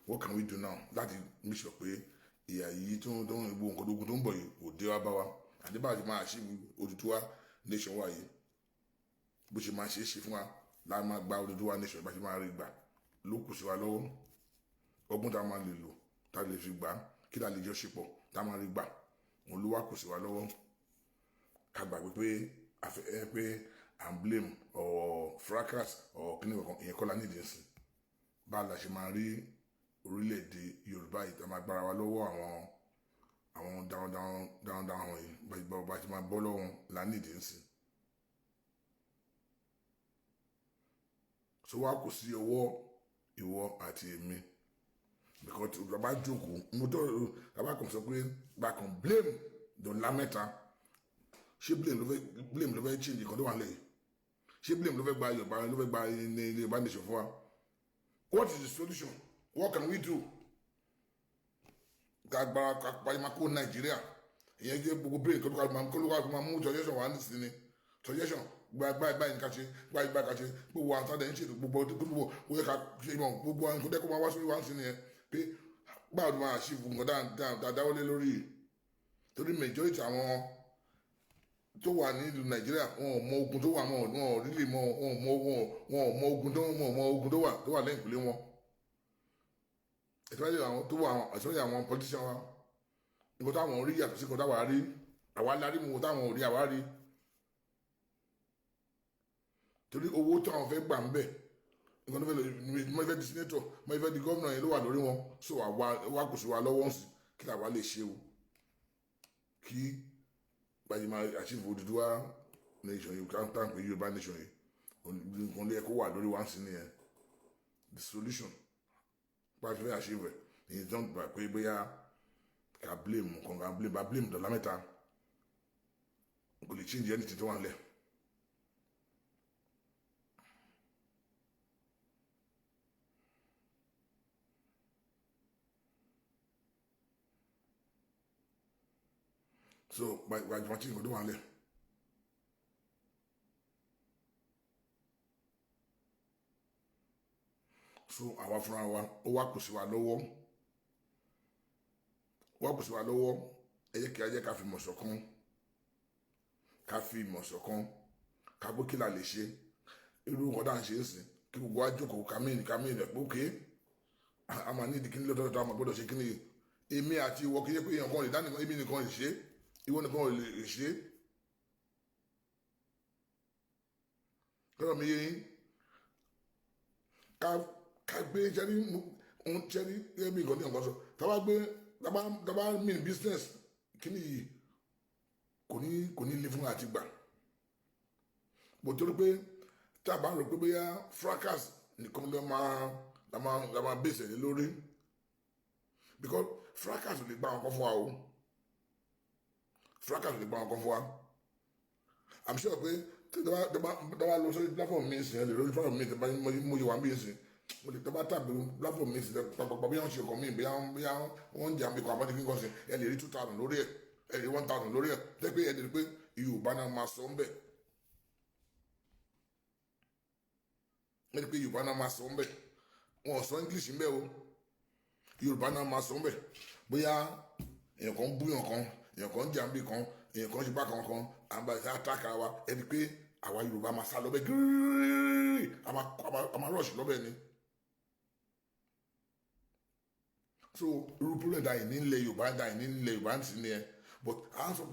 what can we do now láti make sure pé ìyà yìí tó ń gbó nǹkan tó ń bọ̀ yìí ò dé wá bá wa àdébàjẹ́ máa ṣe Odùduwà nation wa yìí bó ṣe máa ṣe é ṣe fún wa láti máa gba Odùduwà nation bá ṣe máa rí gbà ló kù sí wa lọ́wọ́ ọgbọ́n tá a máa lè lò tá a lè fi gbà kí la lè jọ ṣe pọ̀ tá a máa rí gbà òun ló wá kù sí wa lọ́wọ́ ká gbàgbé pé à ń blame or fracas or kíní kankan ìyẹn kọ́ la nídìí sí bá a la ṣe máa rí orílẹ̀-èdè Yorùbá yìí tá a máa gbára wa lọ́wọ́ àwọn dáhùn yìí bá a ṣe máa bọ́ lọ́wọ́ la nídìí sí. So wá kù sí ọwọ́ ìwọ àti èmi because bàbá jókòó bàbá kan sọ pé bá kan blame Dọ̀là Mẹ́ta ṣé blame ló fẹ́ change nǹkan tó wà lẹ́yìn ṣé blame ló fẹ́ gba Yorùbá ló fẹ́ gba ilé Yorùbá nation fún wa what is the solution what can we do gbàgbára pàjùmọ̀ kó Nàìjíríà ìyẹn jẹ́ gbogbo brain kó ló wà máa mú suggestion wà ní sinmi suggestion báyìí ní ká ṣe báyìí ká ṣe gbogbo àwọn àtàdé ń ṣètò gbogbo ó yẹ ká ṣe ìmọ̀ gbogbo àwọn nǹkan tẹ́kọ̀ máa wá sórí wá sí nìyẹn pé báwo ni wọ́n á ṣe fún nǹkan dáwọ́lé lórí torí majority àwọn tó wà nílùú Nàìjíríà wọn ò mọ ogun tó wà wọn ò rí lè mọ ogun tó wà lẹ́yìn ìpínlẹ̀ wọn especially àwọn tó wà especially àwọn politician wa nǹkan táwọn rí yàtọ̀ sí nǹkan táwọn rí àwa lárí mu nǹkan táwọn ò rí àwa rí torí owó tí àwọn fẹ́ gbà ń bẹ̀ nǹkan tó fẹ́ lọ mọ ìfẹ́ di senator mọ ìfẹ́ di gómìnà yẹn ló wà lórí wọn so àwa kò sí wa lọ́wọ́ ń sì kí làwa lè ṣe o kí báyìí máa achieve Odùduwà nation yìí ká tán pé Yorùbá nation yìí nǹkan lè kó wà lórí wa ń sì nìyẹn the solution pàṣẹ fẹ́ achieve ẹ̀ èyí tó ń gbà pé bóyá ká blame nǹkan ká blame Dọ̀là Mẹ́ta kò lè change anything tó wà nílẹ̀. So gbàgbọ́n tí nǹkan tó wà nílẹ̀ so àwa fúnra wa ó wá kù sí wa lọ́wọ́ ẹ jẹ́ ká fi ìmọ̀ ṣọ̀kan ká gbé kí la lè ṣe irú nǹkan tá à ń ṣe é sìn kí gbogbo wa jókòó kàmíìnì rẹ̀ pé òkè a máa ní ìdí kíní lọ́dọ̀ tó a máa gbọ́dọ̀ ṣe kíní èmi àti ìwọ kí yẹ pé èèyàn kan lè dá nìkan èmi nìkan lè ṣe é ìwọ nìkan ò lè ṣe é lọ́dọ̀ mi yé yín ká gbé jẹ́rí ẹbí nǹkan ní nǹkan sọ tábà mean business kíní yìí kò ní lè fún àti gbà bó torí pé tá a bá rò pé bóyá fracas nìkan ló máa bèsè lé lórí because fracas ò lè gbà wọn kọ́ fún wa o fracas ò lè gbà wọn kọ́ fún wa I'm sure pé dábàá lọ sórí platform mi sìn ẹ lè lórí platform mi tẹ bá mo yẹ wà mí sìn mo lè dábàá tàbí platform mi sìn pàpàpà bí wọ́n ṣe kọ́ mi bí wọ́n ń jẹ́ àmì kọ́ àmọ́ ní kí n sìn ẹ lè rí 2,000 lórí ẹ ẹ lè rí 1,000 lórí ẹ tẹ́ pé ẹ lè rí pé Yorùbá náà máa sọ ń bẹ̀ ẹ lè pé Yorùbá náà máa sọ ń bẹ̀ wọn ò sọ English ń bẹ̀ o Yorùbá náà máa sọ ń bẹ̀ bóyá èèyàn kan bú èèyàn kan jẹ́ àmì kan èèyàn kan ṣe bá kan àbàṣà àtàkà wa ẹni pé àwa Yorùbá máa sá lọ́bẹ̀ gírírí àmà rush lọ́bẹ̀ ni so irú problem dà ní ilẹ̀ Yorùbá ń sìn ní ẹ but àwọn sọ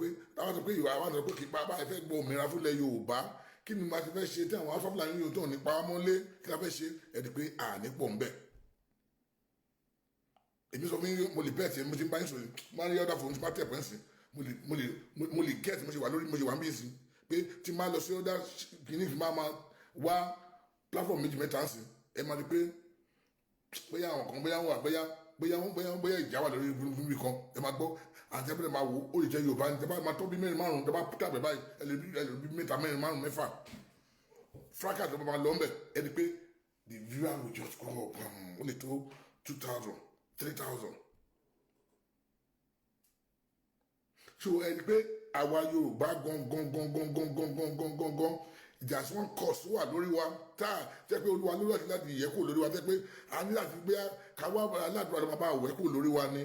pé Yorùbá àwọn sọ pé kí bá ẹ fẹ́ gbọ́ òmìnira fún ilẹ̀ Yorùbá kí ni màá ti fẹ́ ṣe tí àwọn afọ́fúnla yín yóò tó nípa mọ́lé kí la fẹ́ ṣe ẹni pé àní pọ̀ ń bẹ̀ èmi sọ fún yín mo lè bẹ́ẹ̀ tí mo ti bá yín sọ máa ń rí ọ̀dà fún mi bá tẹ̀ pẹ́ ń sìn mo lè get mo ṣe wà lórí mo ṣe wà ń bí sìn pé tí máa lọ sí ọ̀dà kìíní fi máa wá platform méjì mẹ́ta ń sìn ẹ máa rí pé bóyá àwọn kan bóyá ìjà wà lórí ibi kan ẹ máa gbọ́ àti ẹbí rẹ máa wò ó lè jẹ́ Yorùbá ní tẹ́ bá máa tó bí mẹ́rin márùn-ún tẹ́ bá tàbí báyìí ẹ lè bí mẹ́ta mẹ́rin márùn-ún mẹ́fà fracas ló máa lọ ń bẹ̀ ẹ rí pé the viewer will just go up ó lè tó 2,000 3,000 so ẹ rí pé àwa Yorùbá gangan ìjà sí wọn cost wà lórí wa tá a jẹ́ pé olúwa lórí àti láti yẹ kó lórí wa jẹ́ pé a ní láti gbé káwá aládùúgbò àti bàbá àwẹ̀ kó lórí wa ni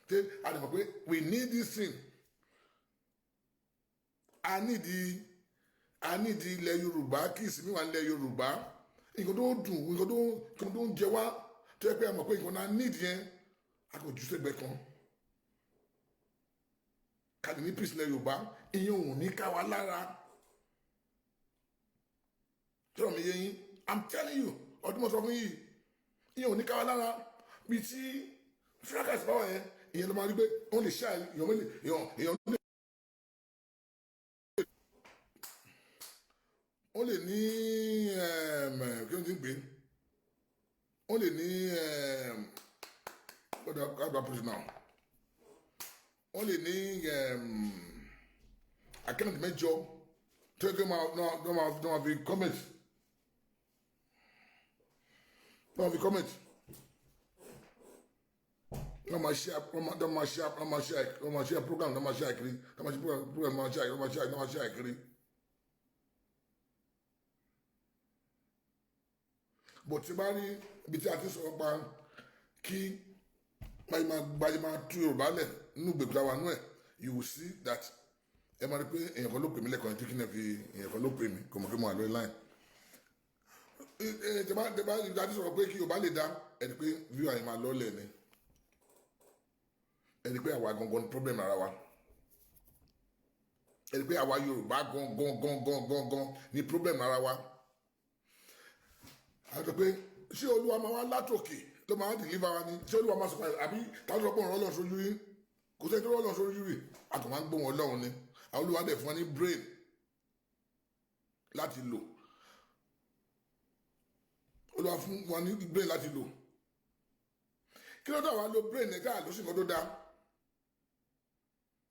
pé a lè mọ̀ pé we need this thing a need ilẹ̀ Yorùbá kí ìsinmi wà nílẹ̀ Yorùbá nǹkan tó dùn nǹkan tó ń jẹ wá tó yẹ pé a mọ̀ pé nǹkan náà need yẹn a kò jù sẹ́gbẹ̀ẹ́ kan kàdé ní peace ilẹ̀ Yorùbá ìyẹn ò ní ká wa lára tí wọ́n mi yé yín I'm telling you ọdún mọ̀ sọ fún yìí ìyẹn ò ní ká wa lára bíi tí fracas báwa yẹn ìyẹn ló máa rí pé wọ́n lè ṣá èèyàn ó lè ní kí ló ti ń gbé ó lè ní how do I put it now ó lè ní àkáǹtì mẹ́jọ tó yẹ kí wọ́n máa fi comment wọ́n máa share program wọ́n máa share kiri wọ́n máa share kiri. But tí bá rí ibi tí a ti sọ̀rọ̀ pa kí báyìí máa tú Yorùbá lẹ̀ nínú gbègbè wa nú ẹ̀ you will see that ẹ máa rí pé èèyàn kan ló pè mí lẹ́kọ̀ọ́ tí kí n fi èèyàn kan ló pè mí kò mọ̀ pé mo wà lórí line. tí bá ibi tí a ti sọ̀rọ̀ pé kí Yorùbá lè dá ẹni pé viewer yẹn máa lọ́lẹ̀ ni ẹni pé àwa gangan ni problem ara wa ẹni pé àwa Yorùbá gangan ni problem ara wa. àti pé ṣé Olúwa máa wá látòkè ló máa deliver wa ni ṣé Olúwa máa sọ pé àbí táwọn sọ pé òun rọlọ́run sójú rí kò sẹ́ni tó rọlọ́run sójú rí àtọ̀ máa ń gbóhùn Ọlọ́run ni àwọn Olúwa dẹ̀ fún wa ní brain láti lò Olúwa fún wa ní brain láti lò kí ló dé àwọn lo brain ẹ̀ káà ló sì nǹkan tó dáa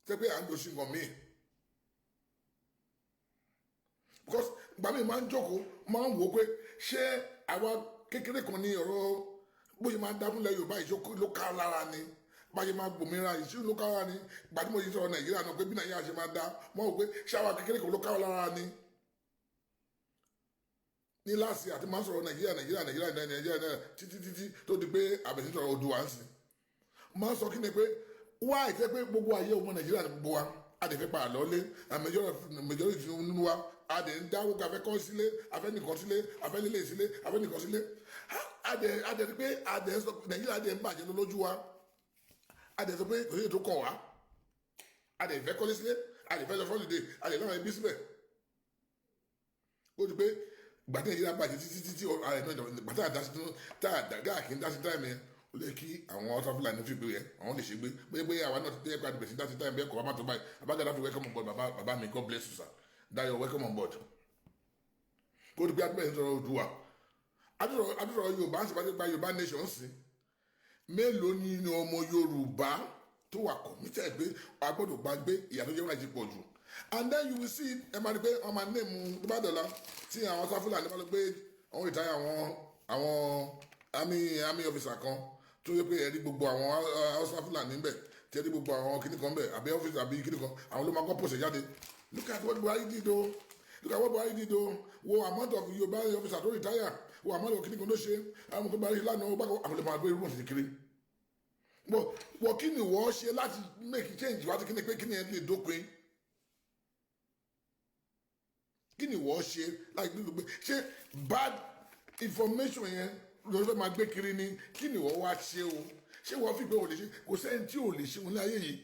ṣé pé à ń lo sí nǹkan míì because gbàmí máa ń jókòó máa ń wò pé ṣé àwa kékeré kan ní ọ̀rọ̀ bóyá máa ń dá fúnlẹ̀ Yorùbá ìjókòó ló ká lára ni báyìí máa gbòmìnira ìṣú ló ká lára ni gbàdúmọ̀ yìí sọ̀rọ̀ Nàìjíríà náà pé bí Nàìjíríà ṣe máa dá wọ́n wò pé ṣé àwa kékeré kan ló ká lára ni ní láàsì àti máa ń sọ̀rọ̀ Nàìjíríà títí tó di pé àbẹ̀sí sọ̀rọ̀ Oòduà ń sìn máa ń sọ kí ni pé wá ìfẹ́ pé gbogbo ayé ọmọ Nàìjíríà ni gbogbo wa àdèfẹ́ pa àlọ́lé majority nínú wa àdè ń dáwó káfẹ́ kọ́ sílé afẹ́ nìkan sílé afẹ́ nílé sílé afẹ́ nìkan sílé àdè rí pé àdè sọ Nàìjíríà àdè ń bàjẹ́ lójú wa àdè sọ pé kò sí ètò kàn wá àdè ìfẹ́ kọ́lé sílé àdè ìfẹ́ lọ fọ́lìdè àdè láwọn ẹbí síbẹ̀ ó di pé gbàtẹ́ Nàìjíríà bàjẹ́ títí ààrẹ náà gbàtẹ́ àdàgà kì í dá sí táìmù yẹn ó lè kí àwọn Hausa Fulani fi gbé yẹn àwọn lè ṣe gbé pé àwa náà ti tẹ́ ẹ̀ka àdìbẹ̀sí dá sí táìmù bẹ́ẹ̀ kọ́ wa má tó báyìí abájáde fi welcome on board bàbá mi God bless you sir Dayo welcome on board kó o di pé adúbẹ̀sí sọ̀rọ̀ Oòduà adúrọ̀ Yorùbá ń sèpàdé gba Yorùbá nation sí mélòó nínú ọmọ Yorùbá tó wà committed pé a gbọ́dọ̀ gbàgbé ìyà tó jẹ́ wọn àti pọ̀ jù and then you will see ẹ máa rí pé ọmọ nẹ́ẹ̀mù tó bá dọ̀la tí àwọn Hausa Fulani bá lọ pé àwọn ìtayà àwọn army officer kan tó yẹ pé ẹ̀rí gbogbo àwọn Hausa Fulani ń bẹ̀ tí ẹ̀rí gbogbo àwọn kìnnì kan bẹ̀ àbí ọ́fíìsì àbí kìnnì kan àwọn ló máa kọ́ pòṣẹ̀ jáde look at what Buhari did o look at what Buhari did o wo amount of Yorùbá officer tó retire wo amount of kìnnì kan ló ṣe àwọn tó bá rí lánàá ó bá kọ́ àwọn lè máa gbé irú òṣèlú kiri wọ́n kí ni wọ́n ṣe láti make change wá sí kí ni pé kí ni ẹ lè dópin kí ni wọ́n ṣe láti gbé ṣe bad information yẹn lórí fẹ́ máa gbé kiri ni kí ni wọ́n wá ṣe o ṣé wọ́n fi pé o lè ṣe kò sẹ́ni tí ò lè ṣe wọn ní ayé yìí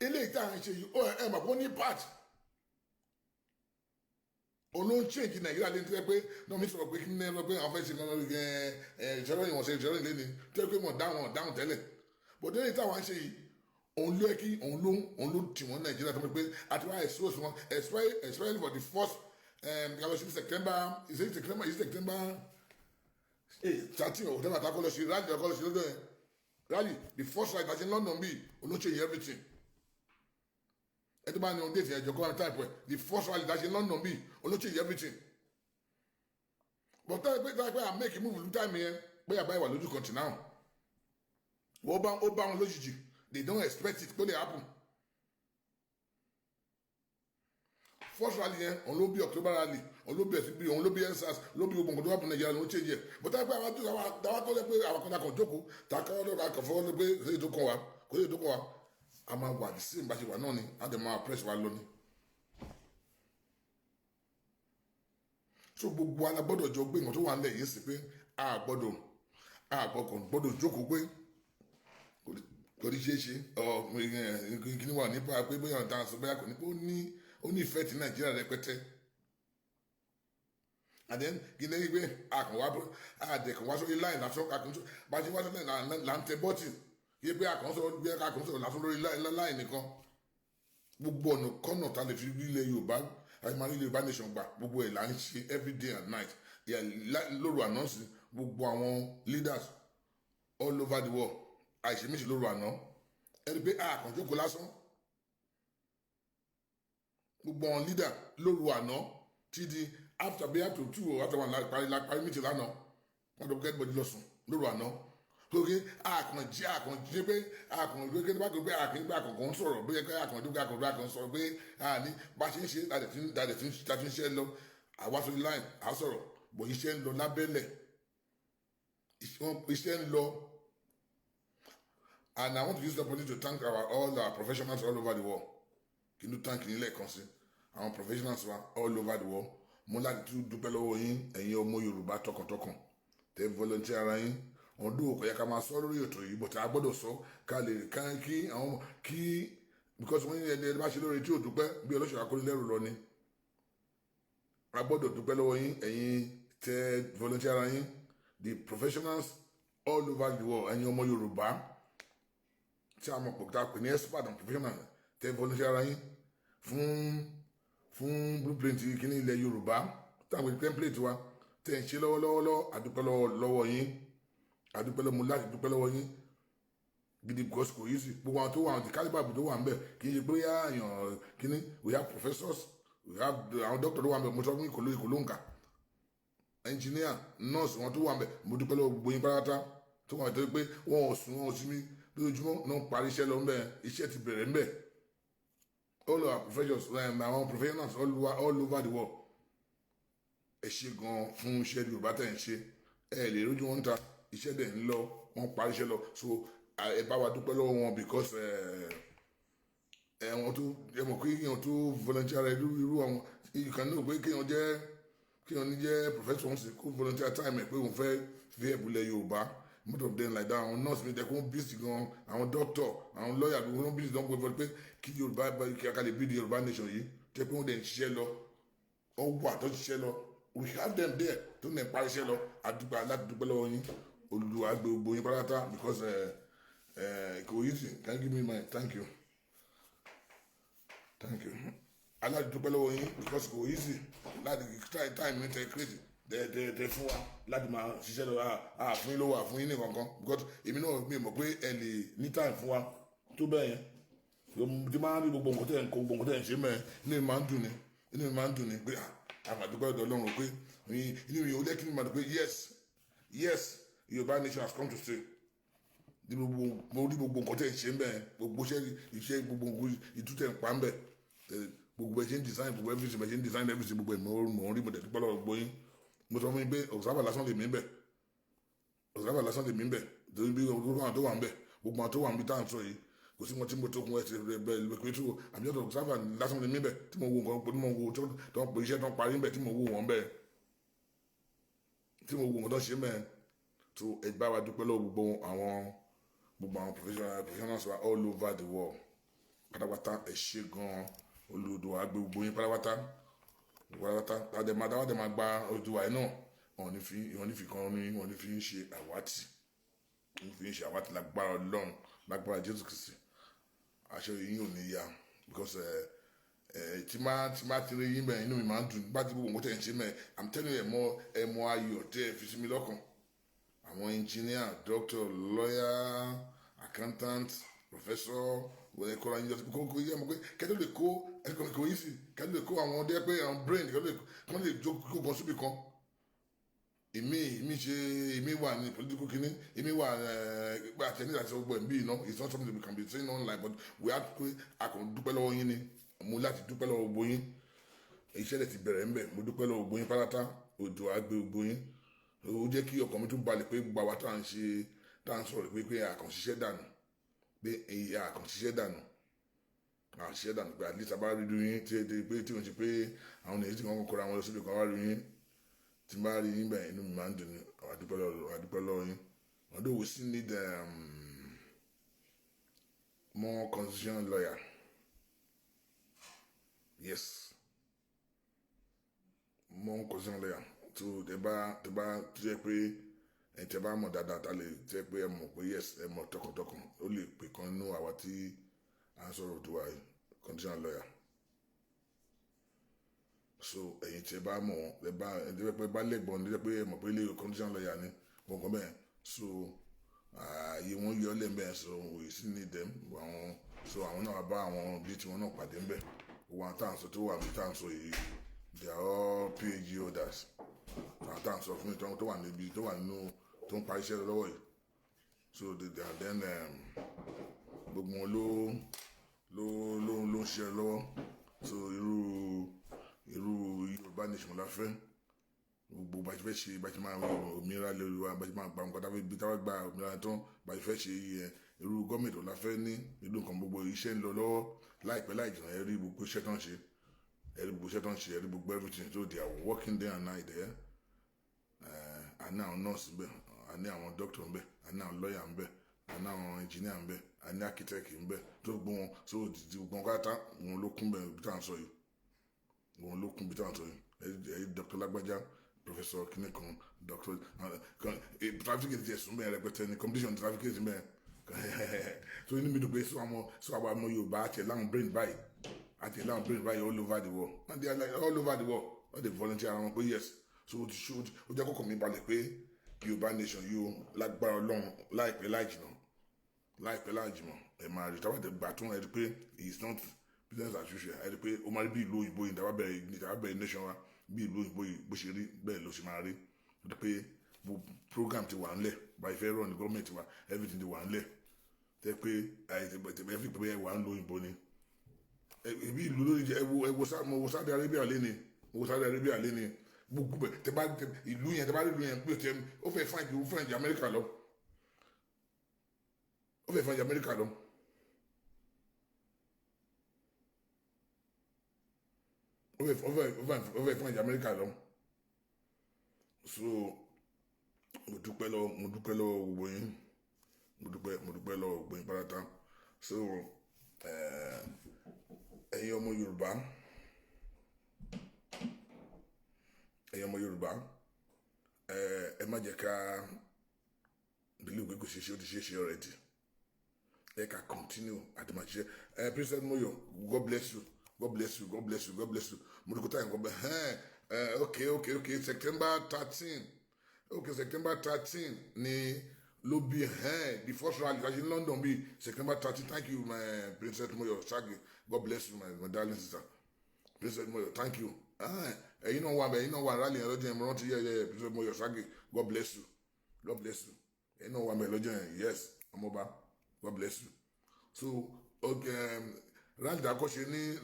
eléyìí tá à ń ṣe yìí ẹ mà kó ní part olóhùn change Nàìjíríà lè tẹ́ pé náà mi sọ̀rọ̀ pé kí ni ẹ lọ pé àwọn fẹ́ ṣe kan lórí ìṣòro ìwọ̀nsẹ̀ ìṣòro ìléni tẹ́ pé wọ́n dáhùn tẹ́lẹ̀ bọ̀dé eléyìí táwọn ń ṣe yìí òun ló yẹ kí òun ló tì wọ́n Nàìjíríà tó pé àti wá expose wọn especially for the first September is it September 13 or whatever ta kọ́ lọ sí rally lọ́dọ̀ yẹn rally the first rally àti London bíi olóṣèlú everything ẹ tó bá ní ohun déètì ẹjọ kọ́ ẹ type ẹ the first rally àti London bíi olóṣèlú everything but tẹ́lẹ̀ pé I make a move ní time yẹn pé àbá ìwà lójú kan tì náà ó bá wọn lójijì they don't expect it tó lè happen. First rally yẹn òun ló bí October rally òun ló bí ẹsibí òun ló bí ensars ló bí gbogbo nǹkan tó wà fún Nàìjíríà ló ń change ẹ bọ́tà pé àwọn tó lẹ pé àwọn kan kan jókòó tàkà ọdọ kan fọwọ́ lé pé kò sí ètò kan wa a máa wà sí ìbáṣe wà náà ni a dẹ̀ máa press wa lónìí. so gbogbo alágbọ́dọ̀ jọ gbé nǹkan tó wà nílẹ̀ yìí sí pé a gbọ́dọ̀ jókòó pé kò ní ṣeé ṣe kí ni wà nípa pé bóyá ọ̀tá sọ bóyá kò ní pé ó ní ìfẹ́ ti Nàìjíríà rẹpẹtẹ. And then kí ni pé àdẹ̀kànwá sórí line lásán àkànṣe bá ṣe wá sórí line là ń tẹ bọ́tì yé pé àkànṣe lásán lórí line nìkan. Gbogbo ọ̀nà kọ́nà tá a lè fi rí ilẹ̀ Yorùbá àìmọ́ ilẹ̀ Yorùbá nation gbà gbogbo ẹ̀ là ń ṣe every day and night lóru àná sí gbogbo àwọn leaders all over the world àìṣèmíṣe lóru àná ẹni pé àkànjókòó lásán gbogbo àwọn leader lóru àná ti di after bí after 2 or after 1 parí méjì lánàá wọn tó kẹ́kẹ́ bọ́dí lọ́sùn lóru àná lókè àkànjẹ́ pé àkànjẹ́ bá tó pé àkànkàn ń sọ̀rọ̀ bóyá pé àkànjẹ́ sọ̀rọ̀ pé àní bá ṣe ń ṣe dàdẹ̀ tí ń ṣe lọ àwa sórí line à sọ̀rọ̀ bọ̀ iṣẹ́ ń lọ lábẹ́lẹ̀ iṣẹ́ ń lọ. And I want to use the opportunity to thank all our professionals all over the world. Kí ló thank ní lẹ́ẹ̀kan sí àwọn professionals wa all over the world. Mo láti tún dúpẹ́ lọ́wọ́ yín ẹ̀yin ọmọ Yorùbá tọkàntọkàn tẹ́ volunteer ara yín ọdún òkò yẹ ká máa sọ lórí ètò yìí but a gbọ́dọ̀ sọ ká lè kí because wọ́n ní ẹni bá ṣe lórí tí ò dúpẹ́ bí ọlọ́ṣọ́ akólélẹ́rù lọ ni. A gbọ́dọ̀ dúpẹ́ lọ́wọ́ yín ẹ̀yin tẹ́ volunteer ara yín the professionals all over the world ẹ̀yin ọmọ Yorùbá tí a mọ̀ pọ̀ tá a pè ní expert and professional tẹ́ volunteer ara yín fún blueprint kìíní ilẹ̀ Yorùbá táwọn template wa tẹ́ ń ṣe lọ́wọ́lọ́wọ́ àdúpẹ́ lọ́wọ́ yín àdúpẹ́ lọ́wọ́ láti dúpẹ́ lọ́wọ́ yín gidi because kò yí sí gbogbo àwọn tó wà àwọn calibre tó wà ń bẹ̀ kì í ṣe pé àyàn kìíní we have professors we have àwọn doctor tó wà ń bẹ̀ mo sọ fún ìkòló nǹka engineer nurse wọn tó wà ń bẹ̀ mo dúpẹ́ lọ́wọ́ gbogbo yín pátá tó wà ń tẹ́ pé wọn ò sùn wọn ò sí mi lójúmọ́ náà parí iṣẹ́ lọ ń bẹ̀ iṣẹ́ ti bẹ̀rẹ̀ ń bẹ̀ all our professionals àwọn professionals all over the world ẹ ṣe gan fún iṣẹ́ Yorùbá tẹ̀ ń ṣe ẹ lè rójú wọn ta iṣẹ́ dẹ̀ ń lọ wọ́n parí iṣẹ́ lọ so ẹ bá wa dúpẹ́ lọ́wọ́ wọn because wọn tó ẹ mọ̀ pé kéèyàn tó volunteer rẹ irú àwọn ìkànnì náà pé kéèyàn ní jẹ́ professor wọn sì kó volunteer time ẹ̀ pé òun fẹ́ fi ẹ̀bùlẹ̀ Yorùbá most of them like that àwọn nurse mi jẹ́ kó ń bíìsì gan àwọn doctor àwọn lawyer bí wọ́n bíìsì gan pé pé kí Yorùbá kí a lè build the Yorùbá nation yìí jẹ́ pé wọ́n dẹ̀ ń ṣiṣẹ́ lọ ọwọ́ àtọ́ ṣiṣẹ́ lọ we have them there tó ń parí iṣẹ́ lọ àdúgbò aládùúgbò lọ́wọ́ yín Olúwa gbogbo yín pátá because kò easy can you give me mine thank you aládùúgbò lọ́wọ́ yín because kò easy láti time ní tẹ crazy tẹ fún wa láti máa ṣiṣẹ́ lọ fún yín lówó fún yín ní kankan because èmi náà mi mọ̀ pé ẹ lè ní time fún wa tó bẹ́ẹ̀ yẹn tí máa ń rí gbogbo nǹkan tẹ̀ ń ṣe mẹ́ẹ̀ inú mi máa ń dùn ní pé àmàdúgbò ọ̀dọ̀ Ọlọ́run pé inú mi ò lẹ́kìn mi máa dùn pé yes Yorùbá nation has come to stay mo rí gbogbo nǹkan tẹ̀ ń ṣe mẹ́ẹ̀ gbogbo iṣẹ́ gbogbo ìtútẹ̀ ń pa ń bẹ̀ gbogbo ẹ̀ ṣe ń design gbogbo everything ẹ̀ ṣe ń design everything gbogbo ẹ̀ mọ̀ ń rí mọ̀tẹ̀ dúpẹ́ lọ́wọ́ gbogbo yín mo sọ fún yín pé observer lásán lè mí bẹ̀ torí bí gbogbo àwọn tó wà ń bẹ̀ gbogbo àwọn tó wà ń bí táwọn sọ yìí kò sí wọn tí mo tó kun ẹsẹ̀ bẹ́ẹ̀ pé tó àmì ọ̀dọ̀ observer lásán lè mí bẹ̀ tí mo wo nǹkan tí mo wo tó ń pè iṣẹ́ tó ń parí bẹ̀ tí mo wo wọn bẹ̀ tí mo wo nǹkan tó ṣe mẹ́ tó ẹ bá wa dúpẹ́ lọ́wọ́ gbogbo àwọn professionals wa all over the world pátápátá ẹ ṣe gan olùdó àgbẹ̀ gbogbo yín pátápátá àdèmàdà gba Odùduwà yìí náà wọn ní fi kan ní wọn ní fi ń ṣe àwátì lágbára Ọlọ́run lágbára Jésù Kristi aṣọ yìí ò ní ya because tí má ti rí yín bẹ́ẹ̀ inú mi máa ń dùn bá ti gbogbo nǹkan tẹ̀ ń ṣe mẹ́ I'm telling you ẹ mọ ayọ̀ tẹ́ ẹ fi sí mi lọ́kàn àwọn engineer doctor lawyer accountant professor wọ́n kọ́ra yín lọ́sibí kó yẹ mọ̀ pé kẹ́tọ́ lè kó ẹ̀kọ́ kò yí sí kẹ́tọ́ lè kó àwọn ọdẹ pé àwọn brain kẹ́tọ́ lè jókòó kan síbi kan èmi wà ní political kínní èmi wà pé àtẹ̀lé àti ọgbọ̀n ẹ̀mí iná it's not something we can be saying online but we have to akọ̀ dúpẹ́ lọ́wọ́ yín ni mo láti dúpẹ́ lọ́wọ́ gbogbo yín iṣẹ́ rẹ̀ ti bẹ̀rẹ̀ ńbẹ̀ mo dúpẹ́ lọ́wọ́ gbogbo yín pátá òjò àgbẹ̀ gbogbo yín ó jẹ́ kí ọkàn mi tún balẹ̀ pé gbogbo àwa tá à ń sọ̀rọ̀ pé àkànṣiṣẹ́ dànù pé àkànṣiṣẹ́ dànù pé at least abá rí yín tí wọ́n ti pé àwọn èyí tí wọ́n kọ́ra wọn lọ síbi kan wá rí yín tí n bá rí yín bẹ́ẹ̀ inú mi máa ń dùn ní àdúpẹ́ lọ́wọ́ yín although we still need more constitutional lawyer. Yes. More constitutional lawyer. So the bar and the bar more that take away more yes and more talk only because know our tea answer to a constitutional lawyer. So the bar more the bar leg bond the way more constitutional lawyer ni so you won't your limb so we still need them. So I want to buy one bit one up at them. One time so 2 times so they are all PhD holders. Sometimes of me don't want to be don't know don't pay share the way. So they are then but more low share low. So you banish my friend. Bá ti fẹ́ ṣe bá ti máa òmìnira lórí wa bá ti máa gba nǹkan táwọn ibi táwọn gba òmìnira tán bá ti fẹ́ ṣe irú gọ́ọ̀mẹ̀ntì ọ̀la fẹ́ ní ìlú nǹkan gbogbo iṣẹ́ ń lọ lọ́wọ́ láìpẹ́ láì jìnnà ẹ̀rí gbogbo iṣẹ́ tán ṣe ẹ̀rí gbogbo everything so they are working day and night there. Àní àwọn nọ́ọ̀sì ń bẹ àní àwọn dókítà ń bẹ àní àwọn lọ́ọ̀yà ń bẹ àní àwọn ẹnjìníà ń bẹ àní ákítẹ́kì ń bẹ tó gbogbo wọn so gbogbo wọn káàtá wọn ló kún bẹ bí táwọn sọ yìí Dr. Lágbájá Professor Kinekon, Doctor, traffic is just somewhere, competition traffic is there. So in the middle, so I'm more you back a long brain by all over the world. And they are like all over the world. All the volunteer around, but yes. So to shoot, we just come in by the way, you ban nation, you like bar long, like Pelagino. A marriage, the baton, I pay is not business as usual. I pay Omar B. Louis Boy in the nation. Bí ìlú ìbò bó ṣe rí bẹ́ẹ̀ ló ṣe máa rí pé program ti wà ńlẹ̀ by fair run government wa everything ti wà ńlẹ̀ tẹ́ pé every pé wà ń lo òyìnbó ni ibi ìlú lórí jẹ ẹwọ Saudi Arabia lé ní gbogbo ẹ tẹ́ bá ìlú yẹn pé ó fẹ́ fún ìlú fún ẹ̀jẹ̀ Amẹ́ríkà lọ ó fẹ́ fún ẹ̀jẹ̀ Amẹ́ríkà lọ. Over from America long. So mo dúpẹ́ lọ́wọ́ gbogbo parata. So ẹ̀yin ọmọ Yorùbá ẹ má jẹ́ ká believe pé kò ṣe ó ti ṣe already. Ẹ ká continue àti máa ṣe President Moyo, God bless you. God bless you. Okay. September 13. Okay, September 13. Ni lobby the first rally in London be September 13. Thank you, my Princess Moyo Shaggy. God bless you, my darling sister. Princess Moyo, thank you. You know what rally and Princess Moyo Shaggy. God bless you. You know what yes, I'm over. God bless you. So okay. Rally àkọ́ṣe ní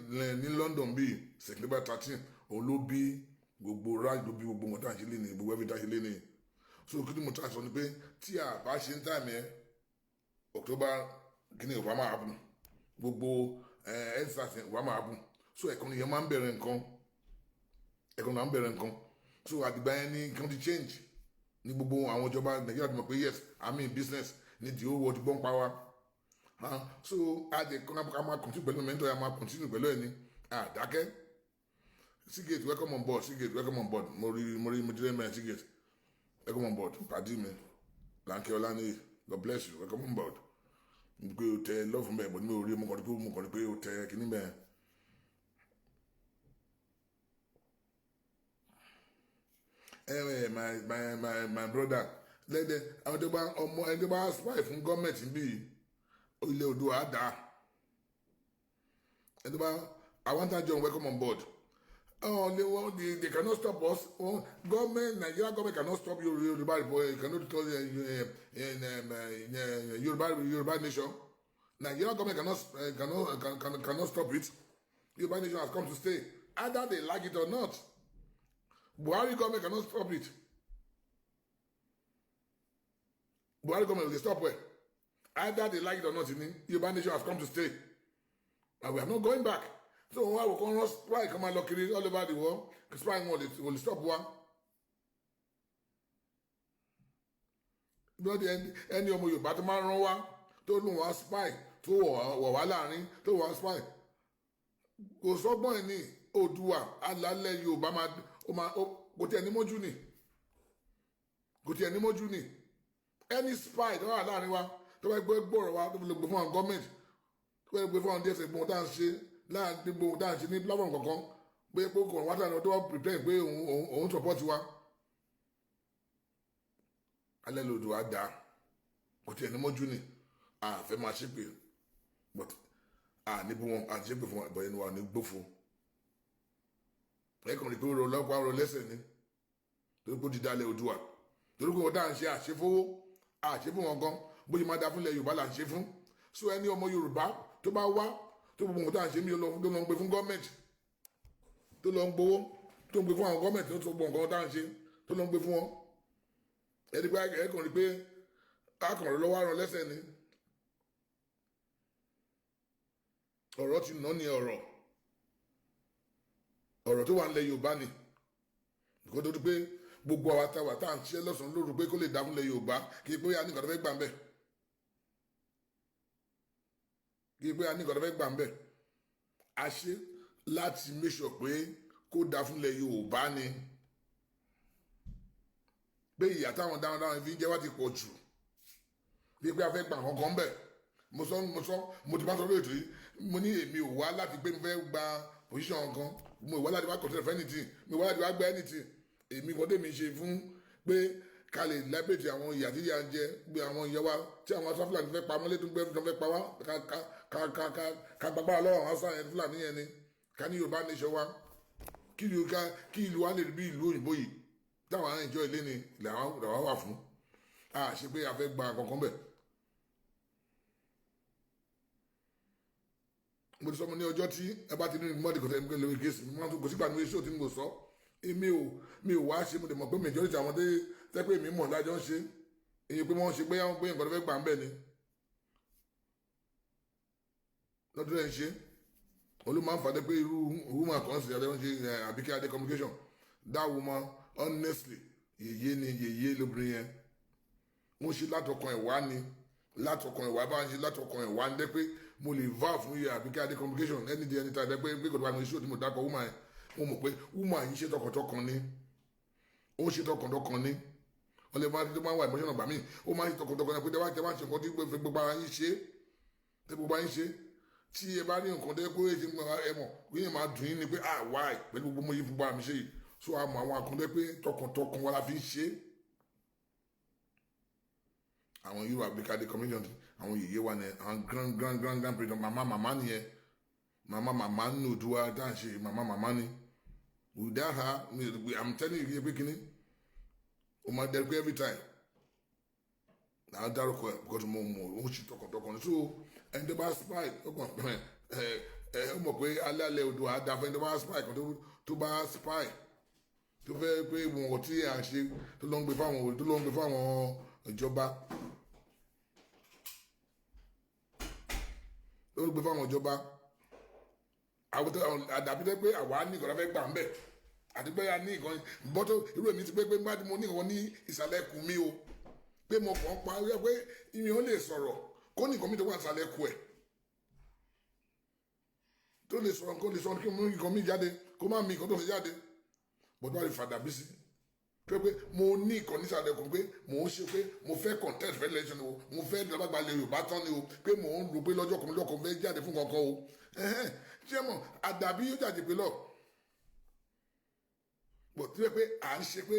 London bíi September 13 òun ló bí gbogbo rally ló bí gbogbo wọn tá à ń ṣe lé ní gbogbo ẹbí tá à ń ṣe lé ní so kí ni mo tà sọ ni pé tí a bá ṣe ń tàmì October kí ni ìwà máa bùn gbogbo endsars ìwà máa bùn so ẹ̀kọ́ nìyẹn máa ń bẹ̀rẹ̀ nǹkan so àdìgbà yẹn ní nǹkan ti change ní gbogbo àwọn ìjọba Nàìjíríà ti mọ̀ pé yes I'm in business ní the whole world gbọ́n pa wá. So as the continue pẹ̀lú mentor ya máa continue pẹ̀lú ẹni dákẹ́ Seagate welcome on board mo jílẹ̀ mẹ́rin Seagate welcome on board pàdé mi Láńkẹ́ Ọláníyì God bless you welcome on board mo pé o tẹ love mẹ́ bọ̀ ní mi ò rí mo kàn rí pé o tẹ kíní mẹ́. My brother lẹ́dẹ̀ àwọn tó bá ọmọ ẹni tó bá spy fún gọ́ọ̀mẹ̀ntì bíi ilé odò àdá and Awanta John welcome on board. They cannot stop us. Nigeria government cannot stop Yoruba boy. Cannot tell Yoruba nation. Nigeria government cannot stop it. Yoruba nation has come to stay, either they like it or not. Buhari government cannot stop it. Buhari government will stop where? Either they like it or not, Yoruba nation has come to stay. And we are not going back. So why we come and look all over the world? Because spying will stop one. But any of you, but man run one, don't know one spy tó wọ̀ wá láàrin tó wọ̀ wá spy kò sọ́gbọ́n ẹ̀ ní Oòduà alálẹ̀ Yorùbá kò tiẹ̀ ní mójú ni kò tiẹ̀ ní mójú ni any spy tó wà láàrin wa tó bá gbé gbòòrò wa tó fi lè gbé fún àwọn gọ́ọ̀mẹ̀ntì tó bá gbé fún àwọn DSS gbòòrò tá à ń ṣe láàrin gbogbo tá à ń ṣe ní platform kankan pé kò wá tàn tó wá prepare pé òun support wa alẹ́ l'Oòduà dá kò tiẹ̀ ní mójú ni àfẹ́ máa ṣépè but níbi wọn àti ṣépè fún ìbọn ẹni wa ní gbófo ẹ̀kàn rí pé ó lọ́pàá ọ̀rọ̀ lẹ́sẹ̀ ni torí pé ó ti dalẹ̀ Oòduà torí pé wọ́n dá ń ṣe àṣefowó àṣefún wọn gan bóyá máa dá fúnlẹ̀ Yorùbá là ń ṣe fún so ẹni ọmọ Yorùbá tó bá wá tó gbogbo nǹkan tá à ń ṣe mí ló lọ ń gbé fún gọ́ọ̀mẹ̀ntì tó lọ ń gbowó tó ń gbé fún àwọn gọ́ọ̀mẹ̀ntì tó gbogbo nǹkan tá à ń ṣe tó lọ ń gbé fún wọn ẹni pé ẹ̀kàn rí pé akọ̀rọ̀ lọ́wọ́ àrùn lẹ́sẹ̀ ni ọ̀rọ̀ ti nà ní ọ̀rọ̀ tó wà ń lẹ Yorùbá ni kó tó di pé gbogbo àwa táwa tá à ń ṣiṣẹ́ lọ́sàn-án lóru pé kó lè dá fúnlẹ̀ Yorùbá kí pé a ní nǹkan tó fẹ́ gbà ń bẹ̀ kí pé a ní nǹkan tó fẹ́ gbà ń bẹ̀ a ṣe láti make sure pé kó dá fúnlẹ̀ Yorùbá ni pé ìyà táwọn dáhùn fi ń jẹ́ wá ti pọ̀ jù bí pé a fẹ́ gbà kankan bẹ̀ mo ti bá sọ lórí ètò yìí mo ní èmi ò wá láti pé mo fẹ́ gba position kan mo ò wá láti wá consider for anything mo ò wá láti wá gba anything èmi kan tèmi ṣe fún pé ká lè lábẹ́tì àwọn ìyà tí ìyà ń jẹ gbé àwọn ìyá wa tí àwọn Hausa Fúlàní fẹ́ pa mọ́lé tó gbé tó fẹ́ pa wá ká gbàgbára lọ́wọ́ àwọn Hausa yẹn Fúlàní yẹn ni ká ní Yorùbá nation wa kí ìlú wa lè rí bí ìlú òyìnbó yìí táwọn ará ìjọ ilé ni làwọn wà fún ṣe pé a fẹ́ gba kankan bẹ̀. mo ti sọ mo ní ọjọ́ tí ẹ bá ti ní mọ́tì kọ́tẹ́ nígbà lórí kéésì mo máa tún kò sígbà ní iṣẹ́ òtí ni mo sọ mi ò wá ṣe mo dẹ̀ mọ̀ pé majority àwọn tẹ́ pé mi mọ̀ lájọ́ ń ṣe èyí pé wọ́n ṣe pé àwọn pé nǹkan tó fẹ́ gbà ń bẹ̀ ni lọ́dún rẹ̀ ń ṣe olú máa ń fàdé pé irú woman kan sì adé wọ́n ṣe Àbíkẹ́ Adé communication that woman honestly yèyé lóbìnrin yẹn wọ́n ṣe látọkàn ẹ̀wá ni látọkàn ẹ̀wá bá ń ṣe látọkàn ẹ̀wá ń dẹ́ pé mo lè va fún iye Àbíkẹ́ Adé communication ẹni di ẹni tá a dẹ́ pé kò tó bá mi ṣó tí mo dákọ̀ woman yẹn mo mọ̀ pé woman yìí ṣe tọkàntọkàn ni ó ń ṣe tọkàntọkàn ni wọ́n lè máa wà emotional gbà mí ó máa ń ṣe tọkàntọkàn ni pé tẹ́ bá ṣe nǹkan tí gbogbo ara yín ṣe tí ẹ bá ní nǹkan tẹ́ pé ẹ mọ̀ pé yẹn máa dùn yín ni pé why pẹ̀lú gbogbo mo yí fún bá mi ṣe yìí so àmọ́ àwọn àkàndẹ́ pé tọkàntọkàn wa la fi ń ṣe àwọn yìí wà Àbíkẹ́ Adé communication àwọn yìí wa ni àwọn grand president màmá nìyẹn màmá ní Oòduà tá à ń ṣe màmá ni without her I'm telling you pé kíní o máa dẹ́rù pé every time náà dárúkọ ẹ̀ because mo mọ̀ ó ṣe tọkàntọkàn so ẹni tó bá spy ó mọ̀ pé alẹ́ Oòduà á dá fún ẹni tó bá spy kan tó bá spy tó fẹ́ pé wọn tí à ń ṣe tó ló ń gbé fáwọn ìjọba àdàbí tẹ́ pé àwa ní ìkọ̀lá fẹ́ gbà ń bẹ̀ àti pé a ní ìkan bọ́tò irú èmi ti pé mo ní ìkan ní ìsàlẹ̀ ẹkùn mi o pé mo kàn pa ẹ pé ìyẹn ó lè sọ̀rọ̀ kó ní nǹkan mi tó wà ìsàlẹ̀ ẹkùn ẹ̀ tó lè sọ̀rọ̀ kó lè sọ̀rọ̀ kí nǹkan mi jáde kó má mi nǹkan tó fi jáde bọ́tò wà lè fàdà bí sí pé mo ní ìkan ní ìsàlẹ̀ ẹkùn pé mo ń ṣe pé mo fẹ́ contest fẹ́ election o mo fẹ́ dàgbàgbà lè Yorùbá tán ni o pé mo ń rò pé lọ́jọ́ kan fẹ́ jáde fún kankan o ṣé mo àdàbí yóò jáde pé lọ bọ̀ tí wọ́n pé à ń ṣe pé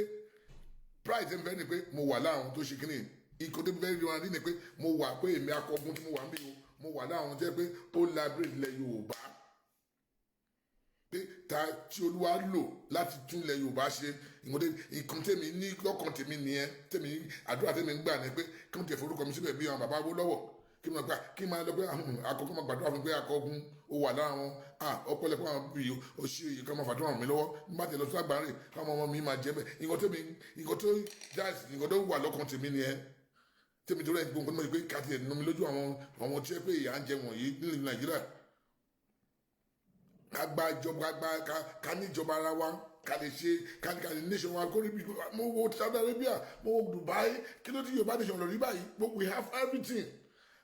pride ń fẹ́ ni pé mo wà láwọn tó ṣe kí ni ikọ̀ tó fẹ́ rí wọn rí ni pé mo wà pé èmi akọgun tí mo wà ń bí o mo wà láwọn jẹ́ pé ó library ilẹ̀ Yorùbá pé ta tí Olúwa lò láti tún ilẹ̀ Yorùbá ṣe nǹkan tèmi ní lọ́kàn tèmi nìyẹn tèmi àdúrà tèmi ń gbà ní pé kí wọ́n tẹ̀ forúkọ mi síbẹ̀ bí àwọn bàbá wó lọ́wọ́ kí n máa lọ pé akọkọ máa gbàdúrà fún pé akọgun ó wà lára wọn ọpẹ́lọpẹ́ àwọn bí o ṣe èyí kan máa fàdúrà mi lọ́wọ́ nígbà tí lọ sí àgbáre káwọn ọmọ mi máa jẹ bẹ́ẹ̀ nǹkan tó wà lọ́kàn tèmi nìyẹn tèmi tó rẹ̀ gbogbo nǹkan tó pé káàtì ẹ̀ nù mí lójú àwọn tí ẹ pé ìyà ń jẹ wọ̀nyí nílùú Nàìjíríà ká ní ìjọba ara wa ká lè ṣe ká lè nation wa kó rí bí mo wo Saudi Arabia mo wo Dubai kí ló ti Yorùbá nation lọ rí báyìí we have everything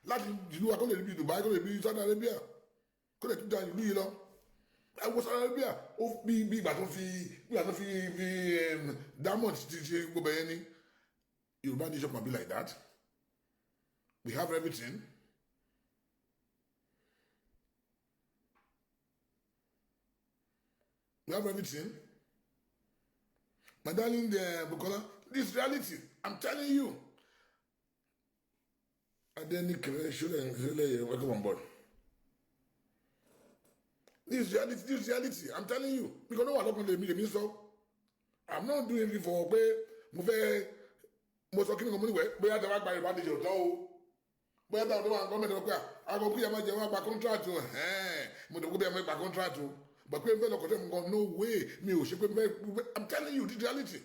láti ìlú wa kó lè rí bí Dubai kó lè rí bí Saudi Arabia kó lè tún da ìlú yìí lọ ẹ wo Saudi Arabia ó bí ìgbà tó fi diamond ti ṣe gbogbo ẹyẹ ní Yorùbá nation can be like that we have everything. We have everything. My darling Bukola, this is reality. I'm telling you. And then welcome on board. This is reality. I'm telling you. Because no one look on the media, so I'm not doing it for mo sọ kí ni mo ní wẹ̀ bóyá tẹ wá gba advantage ọ̀tọ̀ o bóyá tẹ wá gọ́ọ̀mẹ̀ntì ọ̀pẹ́ àgọ́ kí ẹ máa jẹ wá gba contract o mo dẹ̀ kó bí ẹ máa gba contract o but pé n fẹ́ lọ́kọ̀tẹ́ mi gan no way mi ò ṣe pé I'm telling you the reality.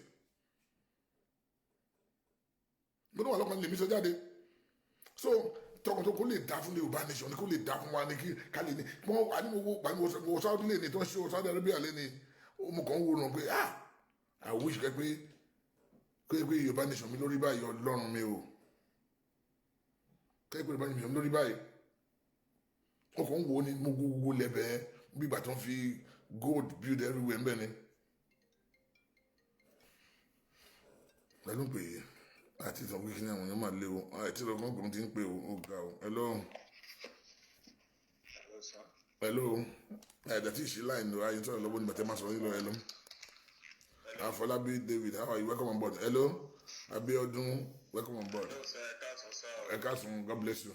mo ní wà lọ́kàn lèmi sọ jáde so tọkàntọ kó lè dá fún Yorùbá nation ni kó lè dá fún wa ní kí ká lè ní wọn wà ní wo Saudi lè ní tó ń ṣe Saudi Arabia lè ní mo kàn ń wo ràn pé I wish kẹ pé Yorùbá nation mi lórí báyìí Ọlọ́run mi o kẹ pé Yorùbá nation mi lórí báyìí wọn kàn ń wo ni mo gbogbo lẹ́bẹ̀ẹ́ bí ìgbà tó ń fi gold build everywhere ń bẹ ni pẹ̀lú pé àti ìtàn pé kí ni àwọn èèyàn máa lé o àti ìtàn ọgbọ̀n ti ń pè o ga o hello ẹ̀dẹ̀ tí ìṣe láì lọ ayé tó lọ́wọ́ nígbà tẹ́ máa sọ̀rọ̀ nílò hello Afọlábí David how are you welcome on board hello Abíọ́dún welcome on board ẹ káàsán God bless you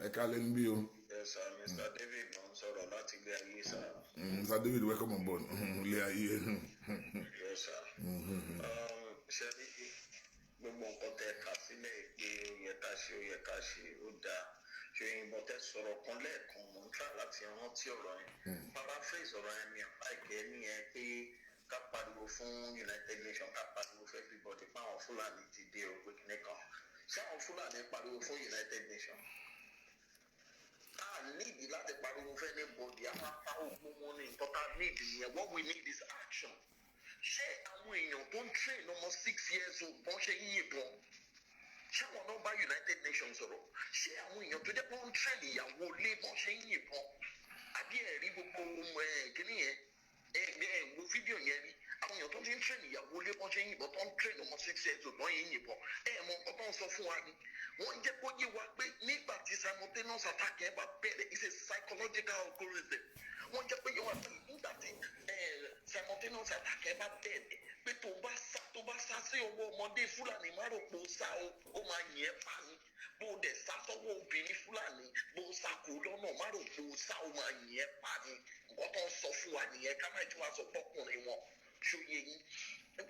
ẹ ká lẹ́nu bí o. Yes, sir. Mr. David ló ń sọ̀rọ̀ láti ilé ayé sir. Mr. David welcome on board ilé ayé. Yes, sir. Ṣé gbogbo nǹkan tẹ kà sílẹ̀ pé ó yẹ ká ṣe ó dáa ṣe ìbọn tẹ sọ̀rọ̀ kan lẹ́ẹ̀kan mo ń try láti rántí ọ̀rọ̀ yẹn paraphrase ọ̀rọ̀ yẹn mi àpáìkẹ́ nìyẹn pé ká pariwo fún United Nations ká pariwo fún everybody fáwọn Fúlàní ti dé òpin nìkan ṣé àwọn Fúlàní pariwo fún United Nations nídìí láti pariwo fún anybody a máa pa ogun wọn ní nǹkan tá a need nìyẹn what we need is action ṣé àwọn èèyàn tó ń train ọmọ 6 years old bọ́n ṣe ń yìnbọn ṣé àwọn náà bá United Nations sọ̀rọ̀ ṣé àwọn èèyàn tó jẹ́ pé wọ́n ń train ìyàwó ilé bọ́n ṣe ń yìnbọn àbí ẹ̀rí gbogbo kìíní yẹn wo fídíò yẹn rí àwọn èèyàn tó ti ń train ìyàwó ilé bọ́n ṣe ń yìnbọn tó ń train ọmọ 6 years old bọ́n yẹn ń yìnbọn mọ nǹkan tó ń sọ fún wa ni wọ́n jẹ́ kó yé wa pé nígbà tí simultaneous attack yẹn bá bẹ̀rẹ̀ it's a psychological algorithm wọ́n jẹ́ pé yé wa pé nígbà tí simultaneous attack yẹn bá bẹ̀rẹ̀ pé tó bá sá sí ọwọ́ ọmọdé Fúlàní má rò pé ó sá ó máa yìn ẹ́ pa ni bó o dẹ̀ sá sọ́wọ́ obìnrin Fúlàní bó o sá kó lọ́nà má rò pé ó sá ó máa yìn ẹ́ pa ni nǹkan tó ń sọ fún wa nìyẹn ká má tí wàá sọ pọ́kùnrin wọn ṣòye yín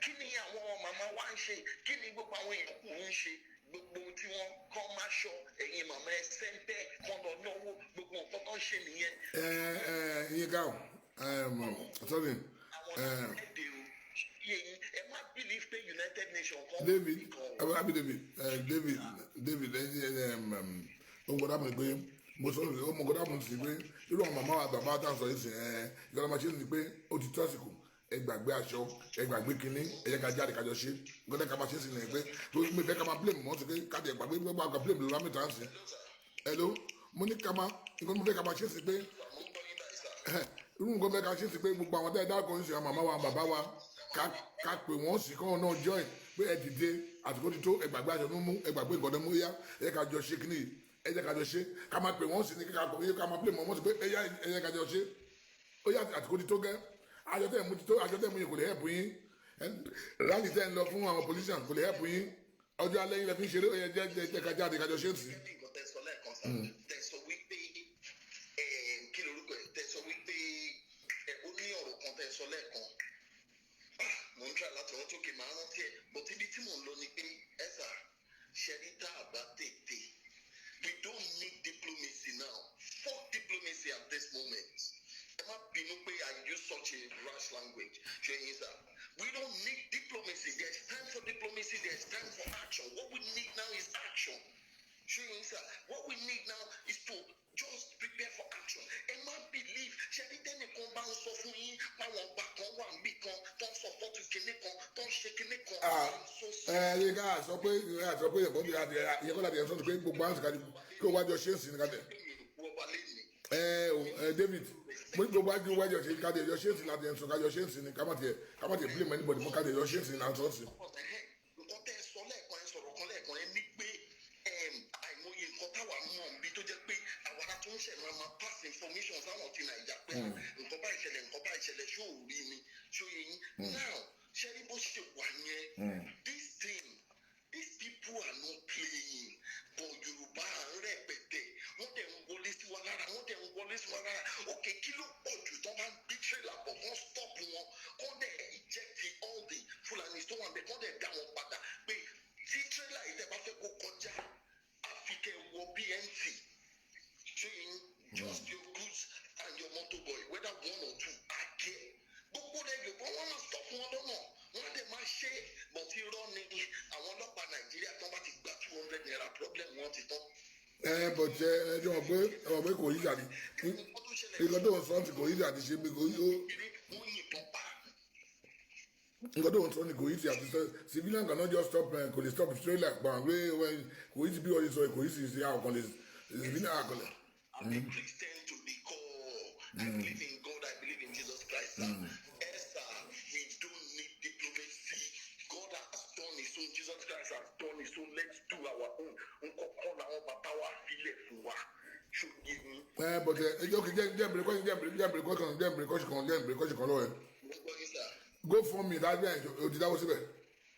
kí ni àwọn màmá wa ń ṣe kí ni gbogbo àwọn èèyàn kù ń ṣe gbogbo tí wọn kọ́ máa ṣọ ẹ̀yin màmá ẹ sẹ́ńpẹ́ kọ́ lọ náwó gbogbo nǹkan tó ń ṣe nìyẹn. iye ga o sorry. àwọn ẹ̀dẹ̀ o yẹ̀yìn ẹ má believe pé United Nations kan. David ọgbọdọ àmọ pé mo sọ ọmọ ọgbọdọ àmọ sí pé irú àwọn màmá wa bàbá tá à ń sọ yìí sìn ìgbàlá máa ṣe é sí pé ó ti tó àsìkò ẹ gbàgbé aṣọ ẹ gbàgbé kínní ẹ yẹ ká jáde kájọ ṣe gbọdọ ká máa ṣe é sí ní pé tó mi fẹ́ ká máa blame mọ́ sí pé káàdì ẹ gbàgbé gbogbo àgbà blame lọ́wọ́ mẹ́ta ń sìn hello mo ní ká máa nǹkan mo fẹ́ ká máa ṣe é sí pé irú nǹkan fẹ́ ká ṣe é sí pé gbogbo àwọn tẹ́ ẹ dákọ̀ ń sìn àwọn màmá wa bàbá wa ká pè wọ́n sí kọ́ náà join pé ẹ dìde àtìkó ti tó ẹ gbàgbé aṣọ mímú ẹ gbàgbé nǹkan tó mú yá ẹ yẹ ká jọ ṣe kínní ẹ jẹ́ ká jọ ṣe ká máa pè wọ́n sí ní kíkà kọ̀ọ̀yé ká máa blame mọ́ sí pé ẹ yẹ ká jọ ṣe ó yá àtìkó ti tó gẹ́ àjọ tẹ̀ mú yín kò lè help yín rally tẹ̀ ń lọ fún àwọn politicians kò lè help yín ọjọ́ alẹ́ yín lẹ fi ń ṣeré ó yẹ jẹ́ ká jáde ká jọ ṣe é sí. tẹ̀sọ̀ wípé kí lorúkọ ẹ̀ tẹ̀sọ̀ wípé ó ní ọ̀rọ̀ kan tẹ̀sọ̀ lẹ́ẹ̀kan mo ń try láti rántí òkè máa rántí ẹ̀ but ibi tí mò ń lọ ni pé ẹ̀sà ṣẹ́ríta àbá tètè we don't need diplomacy now fuck diplomacy at this moment. I use such a rash language. We don't need diplomacy. There's time for diplomacy. There's time for action. What we need now is action. What we need now is to just prepare for action. And not believe. yẹ ká sọ pé ẹ̀kọ́ bí yẹ kọ́ láti ẹ̀ sọ́ni pé gbogbo àwọn ìsìnkájú kí o wájọ ṣe ń sìn kájẹ. David mo ní gbogbo àjọ wájọ ṣe kájẹ ẹ̀yọ ṣe ń sìn láti ẹ̀ sọ kájọ ṣe ń sìn ní kámátì blame anybody mọ́ kájẹ ẹ̀yọ ṣe ń sìn náà sọ́ọ̀sì. nǹkan tẹ́ ẹ sọ lẹ́ẹ̀kan ẹ sọ̀rọ̀ kan lẹ́ẹ̀kan ẹ ní pé àìmọye nǹkan táwa mọ̀ bí tó jẹ́ pé àwọn ará tó ń ṣẹ̀ máa pass information sáwọn ti Nàìjà pé nǹkan bá ìṣẹ̀lẹ̀ ṣó ò rí mi ṣó yẹ yín now ṣe rí bó ṣe wà yẹn these people are not playing but Yorùbá rẹpẹtẹ wọ́n dẹ̀ ń wọlé sí wa lára ok kí ló pọ̀ jù tó bá ń gbé trailer bọ̀ kán stop wọn kán dẹ̀ eject all the Fulani tó wà bẹ́ẹ̀ kán dẹ̀ dá wọn padà pé tí trailer yìí tẹ́ bá fẹ́ kó kọjá àfikẹ́ wọ BMT ṣé yín just your goods and your motorboy whether one or two àgẹ́ gbogbo rẹ̀ Yorùbá wọn máa stop wọn lọ́nà wọn dẹ̀ máa ṣe bọ̀ tí irọ́ ni àwọn ọlọ́pàá Nàìjíríà tó bá ti gba 200 naira problem wọn ti tán. Bọ̀tẹ́ ẹjọ́ pé kò yí jáde nǹkan tó ń sọ ti kò yí jáde ṣe pé kò yí ó. Nǹkan tó ń sọ ni kò yí ti àti civilian cannot just stop kò lè stop trailer gbọ̀n pé kò yí ti bí wọ́n sọ kò yí sì ṣe àwọn kan lè civilian àkọlẹ̀. I'm a Christian to the core. I believe in God. I believe in Jesus Christ. Esther, we don't need diplomacy. God has done His own. Jesus Christ has done His own. Let's do our own. But ẹjọ́ kì kan lọ́wọ́ ẹ̀. Go for me that day o ti dáwọ́ síbẹ̀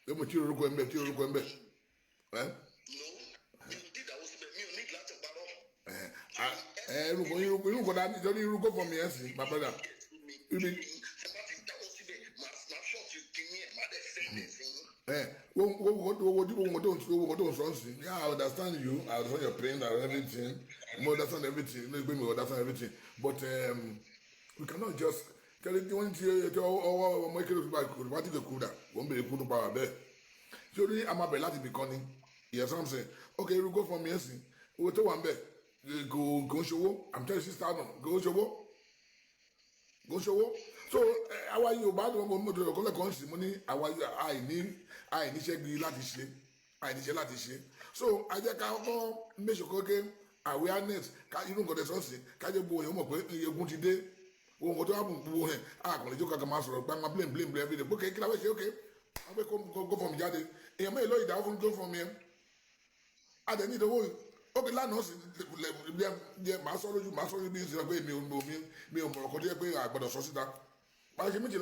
ẹ mo tí orúkọ ẹ̀ ń bẹ̀ tí orúkọ ẹ̀ ń bẹ̀. Irúkọ dání ìjọ ní irúkọ for me ẹ̀ sì my brother. Yeah, I understand you. I understand your pain and everything. I understand everything. But we cannot just tell it one or make it back. What is the CUDA? Won't be put power there. So I'm a belati becoming. Yes, I'm saying. Okay, you go for me. Yes, we to one bed. Go show. I'm telling you, sister, go show. Go show. So àwa Yorùbá ló ń mọ̀ tó kọ́lẹ̀ kan sí mo ní àwa àìníṣẹ́ gbé láti ṣe so ajẹ́ ká kọ́ méṣe kọ́kẹ́ awareness ká irú nǹkan tẹ̀ sọ́ọ̀sì kájẹ́ bo èèyàn mọ̀ pé egun ti dé ohun kan tó wà bùbù hẹ̀ àkànlẹ̀ jókòó kankan máa sọ̀rọ̀ pé máa blame everyday bókè kí láwẹ́ ṣe ókè wọ́n pé kó fọ̀ mí jáde èèyàn mẹ́rin lóyè ìdáwọ́ fún go for me ẹ̀ adẹ̀ ní ìdánwò ókè lánàá sì máa sọ lójú bí n sọ pé mi ò mọ̀ ọkọ̀ tó yẹ pé àgbàdo sọ síta wọ́n ṣe méjì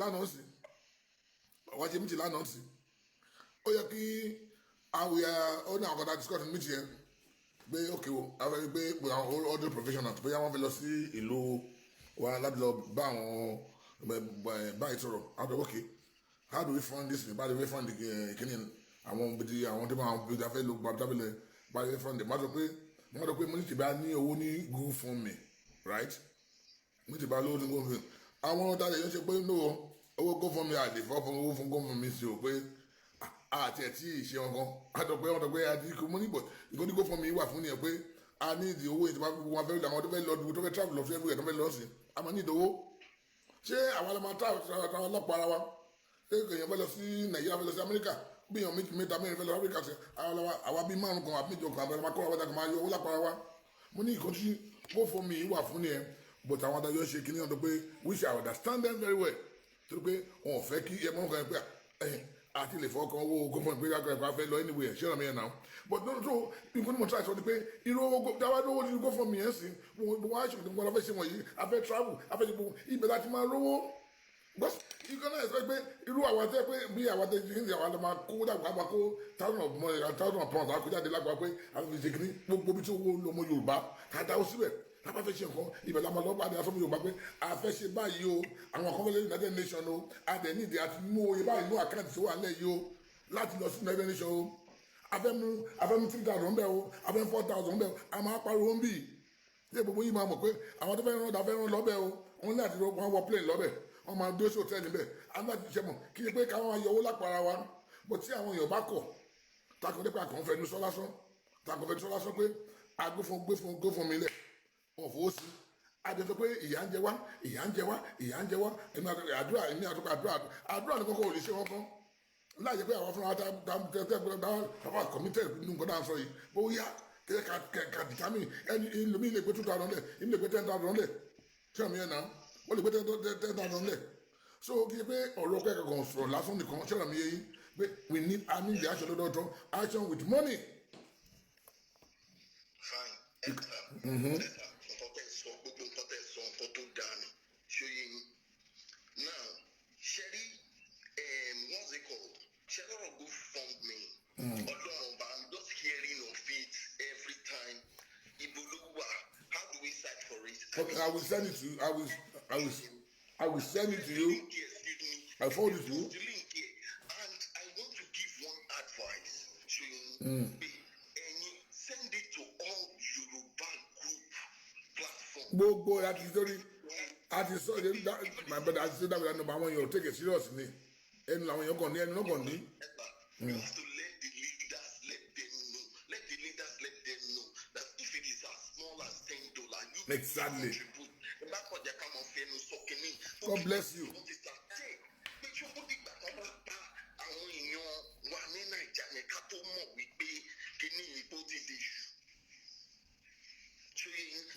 lánàá sí ó yẹ kí àwọn ó ní àwọn kan dá discuss méjì yẹn pé ókè o àwọn pé àwọn other professionals bóyá wọ́n fẹ́ lọ sí ìlú wa láti lọ bá àwọn báyìí sọ̀rọ̀ out of okay how do we fund this how do we fund the kìíní àwọn bìtì àwọn tó máa bìtì afẹ́ ló gbàgbé tábìlẹ̀ how do we fund it má sọ pé mo ní tìbá ní owó ní GoFundMe right mo ní tìbá lówó ní GoFundMe àwọn ọ̀tá yẹn ṣe pé ní owó GoFundMe àdìfọ́ fún owó fún GoFundMe sí o pé àti ẹ̀ tí ì ṣe wọn kan wọ́n tọ́ pé àdìkú mo níbọ̀ ìkọ́ ní GoFundMe wà fún nìyẹn pé a ní ìdí owó ìjọba wọn fẹ́ àwọn tó fẹ́ lọ dùn tó fẹ́ travel lọ sí everywhere tó fẹ́ lọ sí a máa ní ìdí owó ṣé àwọn ọlọ́mọ táwọn ọlọ́pàá ara wa ṣé èèyàn fẹ́ lọ sí Nàìjíríà fẹ́ lọ sí Amẹ́ríkà bí èèyàn mẹ́ta mẹ́rin fẹ́ lọ Áfíríkà sí àwa bíi márùn kan àbí méjọ kan àbẹ̀rẹ̀ máa kọ́ àwọn ọ̀dà máa yọ owó lápá ara wa mo ní ìkọ́ tí GoFundMe wà fún nìyẹn but àwọn adájọ́ ṣe kí ní ọ̀dọ́ pé we shall understand them very well torí pé wọn ò fẹ́ kí ẹ mọ́ nǹkan yẹn pé àti lè fọkàn owó GoFundMe pé káàkiri ẹ̀kọ́ afẹ́ lọ anywhere ṣé ọ̀nà mi yẹn náà but no so nǹkan tí mo try sọ ni pé irú owó dáwà lówó ní GoFundMe yẹn sí wọn á ṣe nǹkan afẹ́ ṣe wọ̀nyí afẹ́ travel afẹ́ ṣe gbogbo ibẹ̀ láti máa rówó but nǹkan náà sọ pé irú àwọn tẹ́ pé bí àwọn tẹ́ ṣe ń ṣe àwọn àlọ́ máa kó dàgbà máa kó thousand of pounds àkójáde lágbàá pé àwọn fi ṣe kìíní gbogbo bí tí owó lọmọ Yorùbá ká dáwọ́ síbẹ̀ lápá fẹ́ ṣe nǹkan ibẹ̀ la máa lọ́ pàdé asọ́mọ Yorùbá pé a fẹ́ ṣe báyìí o àwọn kan fẹ́ lé United Nations o adẹ̀ ní ìdí àti mú oye báyìí ní àkáǹtì tó wà lẹ̀ yìí o láti lọ sí United Nations o afẹ́ mú 3,000 bẹ́ẹ̀ o afẹ́ 4,000 bẹ́ẹ̀ o a máa pariwo ń bì ṣé gbogbo yìí máa mọ̀ pé àwọn tó fẹ́ rán lọ́bẹ̀ o wọ́n láti wọ́n wọ plane lọ́bẹ̀ wọ́n máa dé sí hòtẹ́ẹ̀lì bẹ́ẹ̀ aláàtì ṣe mọ̀ kí ni pé káwọn máa yọ owó lápára wa bó tí àwọn èèyàn bá kọ̀ takọ̀ nípa àkànfẹ́ ní sọ́lásán pé GoFundMe lẹ̀ wọ́n fowó sí àdètò pé ìyà ń jẹ wá èmi àdúrà ní kókó ò lè ṣe wọn kan láyé pé àwọn fúnra táwọn committed nínú nǹkan náà sọ yìí bóyá kẹ́kẹ́ ká determine ẹni ìlúmi lè gbé 2,000 lẹ̀ ìlú lè gbé 10,000 lẹ̀ ṣé àmì yẹn náà wọ́n lè gbé 10,000 lẹ̀ so kí ẹ pé ọ̀rọ̀ kẹ́kẹ́ kan sọ̀rọ̀ lásán nìkan ṣé àmì yẹn pé we need the action lọ́dọọdún action with money. fine nǹkan tẹ̀ sọ gbogbo nǹkan tẹ̀ sọ nǹkan tó dáa ni ṣó yẹ yín now ṣẹ́rí what's it called ṣẹ́rí ọ̀rọ̀ go fund me ọlọ́run ọba I'm just hearing of it every time ibolówà how do we search for it. Okay, I will send it to you. I will send it to you. I forward it to you. And I want to give one advice. Send it to all Yoruba group platforms. Gbogbo àti sórí àti sórí my brother àti sórí dábìlà nọmba àwọn èèyàn take it serious ni ẹnu làwọn èèyàn kàn ní ẹnu náà kàn ní. You have to let the leaders let them know. Let the leaders let them know that if it is as small as $10, you Exactly. contribute. God bless you.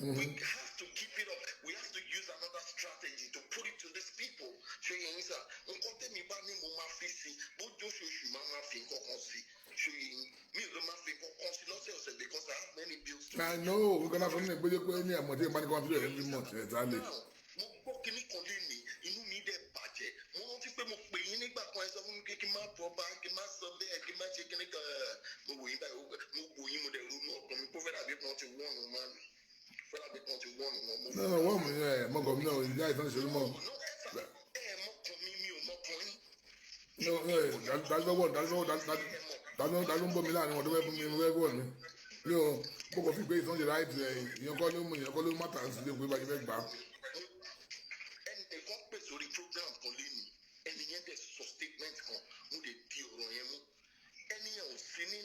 We have to keep it up. We have to use another strategy to put it to these people. Because I have many bills to I know we're gonna have to pay any amount of money going to every month. Exactly. mo gbọ́ kíní kan lé ní inú mi dẹ̀ bàjẹ́ mo rántí pé mo pè yín nígbà kan ẹ sọ fún mi kí n má bọ́ bá kí n má sọ bẹ́ẹ̀ kí n má ṣe kíní kan mo wò yín báyìí mo wò yín mo dẹ̀ ronú ọkàn mi kó fẹ́ dàbí kan ti wọ́n ọ̀nà máa mi fẹ́ dàbí kan ti wọ́n ọ̀nà mo. No, wọ́n mu yẹn mọ́gàn mi náà ìyá ìtàn ṣe mọ́. ẹ mọ́kàn mi mi ò mọ́kàn yín. dájọ́ ń bọ́ mi láàrin ọdún fẹ́ fún mi mo fẹ́ gbọ́ mi mi ò kókò fi pé ìtàn ṣe láìpẹ́ ìyẹn kọ́ ló mú ìyẹn kọ́ ló má tàn sí ilé ìwé báyìí fẹ́ gbà. ẹnìkan pè sórí program kan lé ní ẹnìyẹn dẹ̀ sọ statement kan mo lè di ọ̀rọ̀ yẹn mú ẹnìyẹn ò sí ní.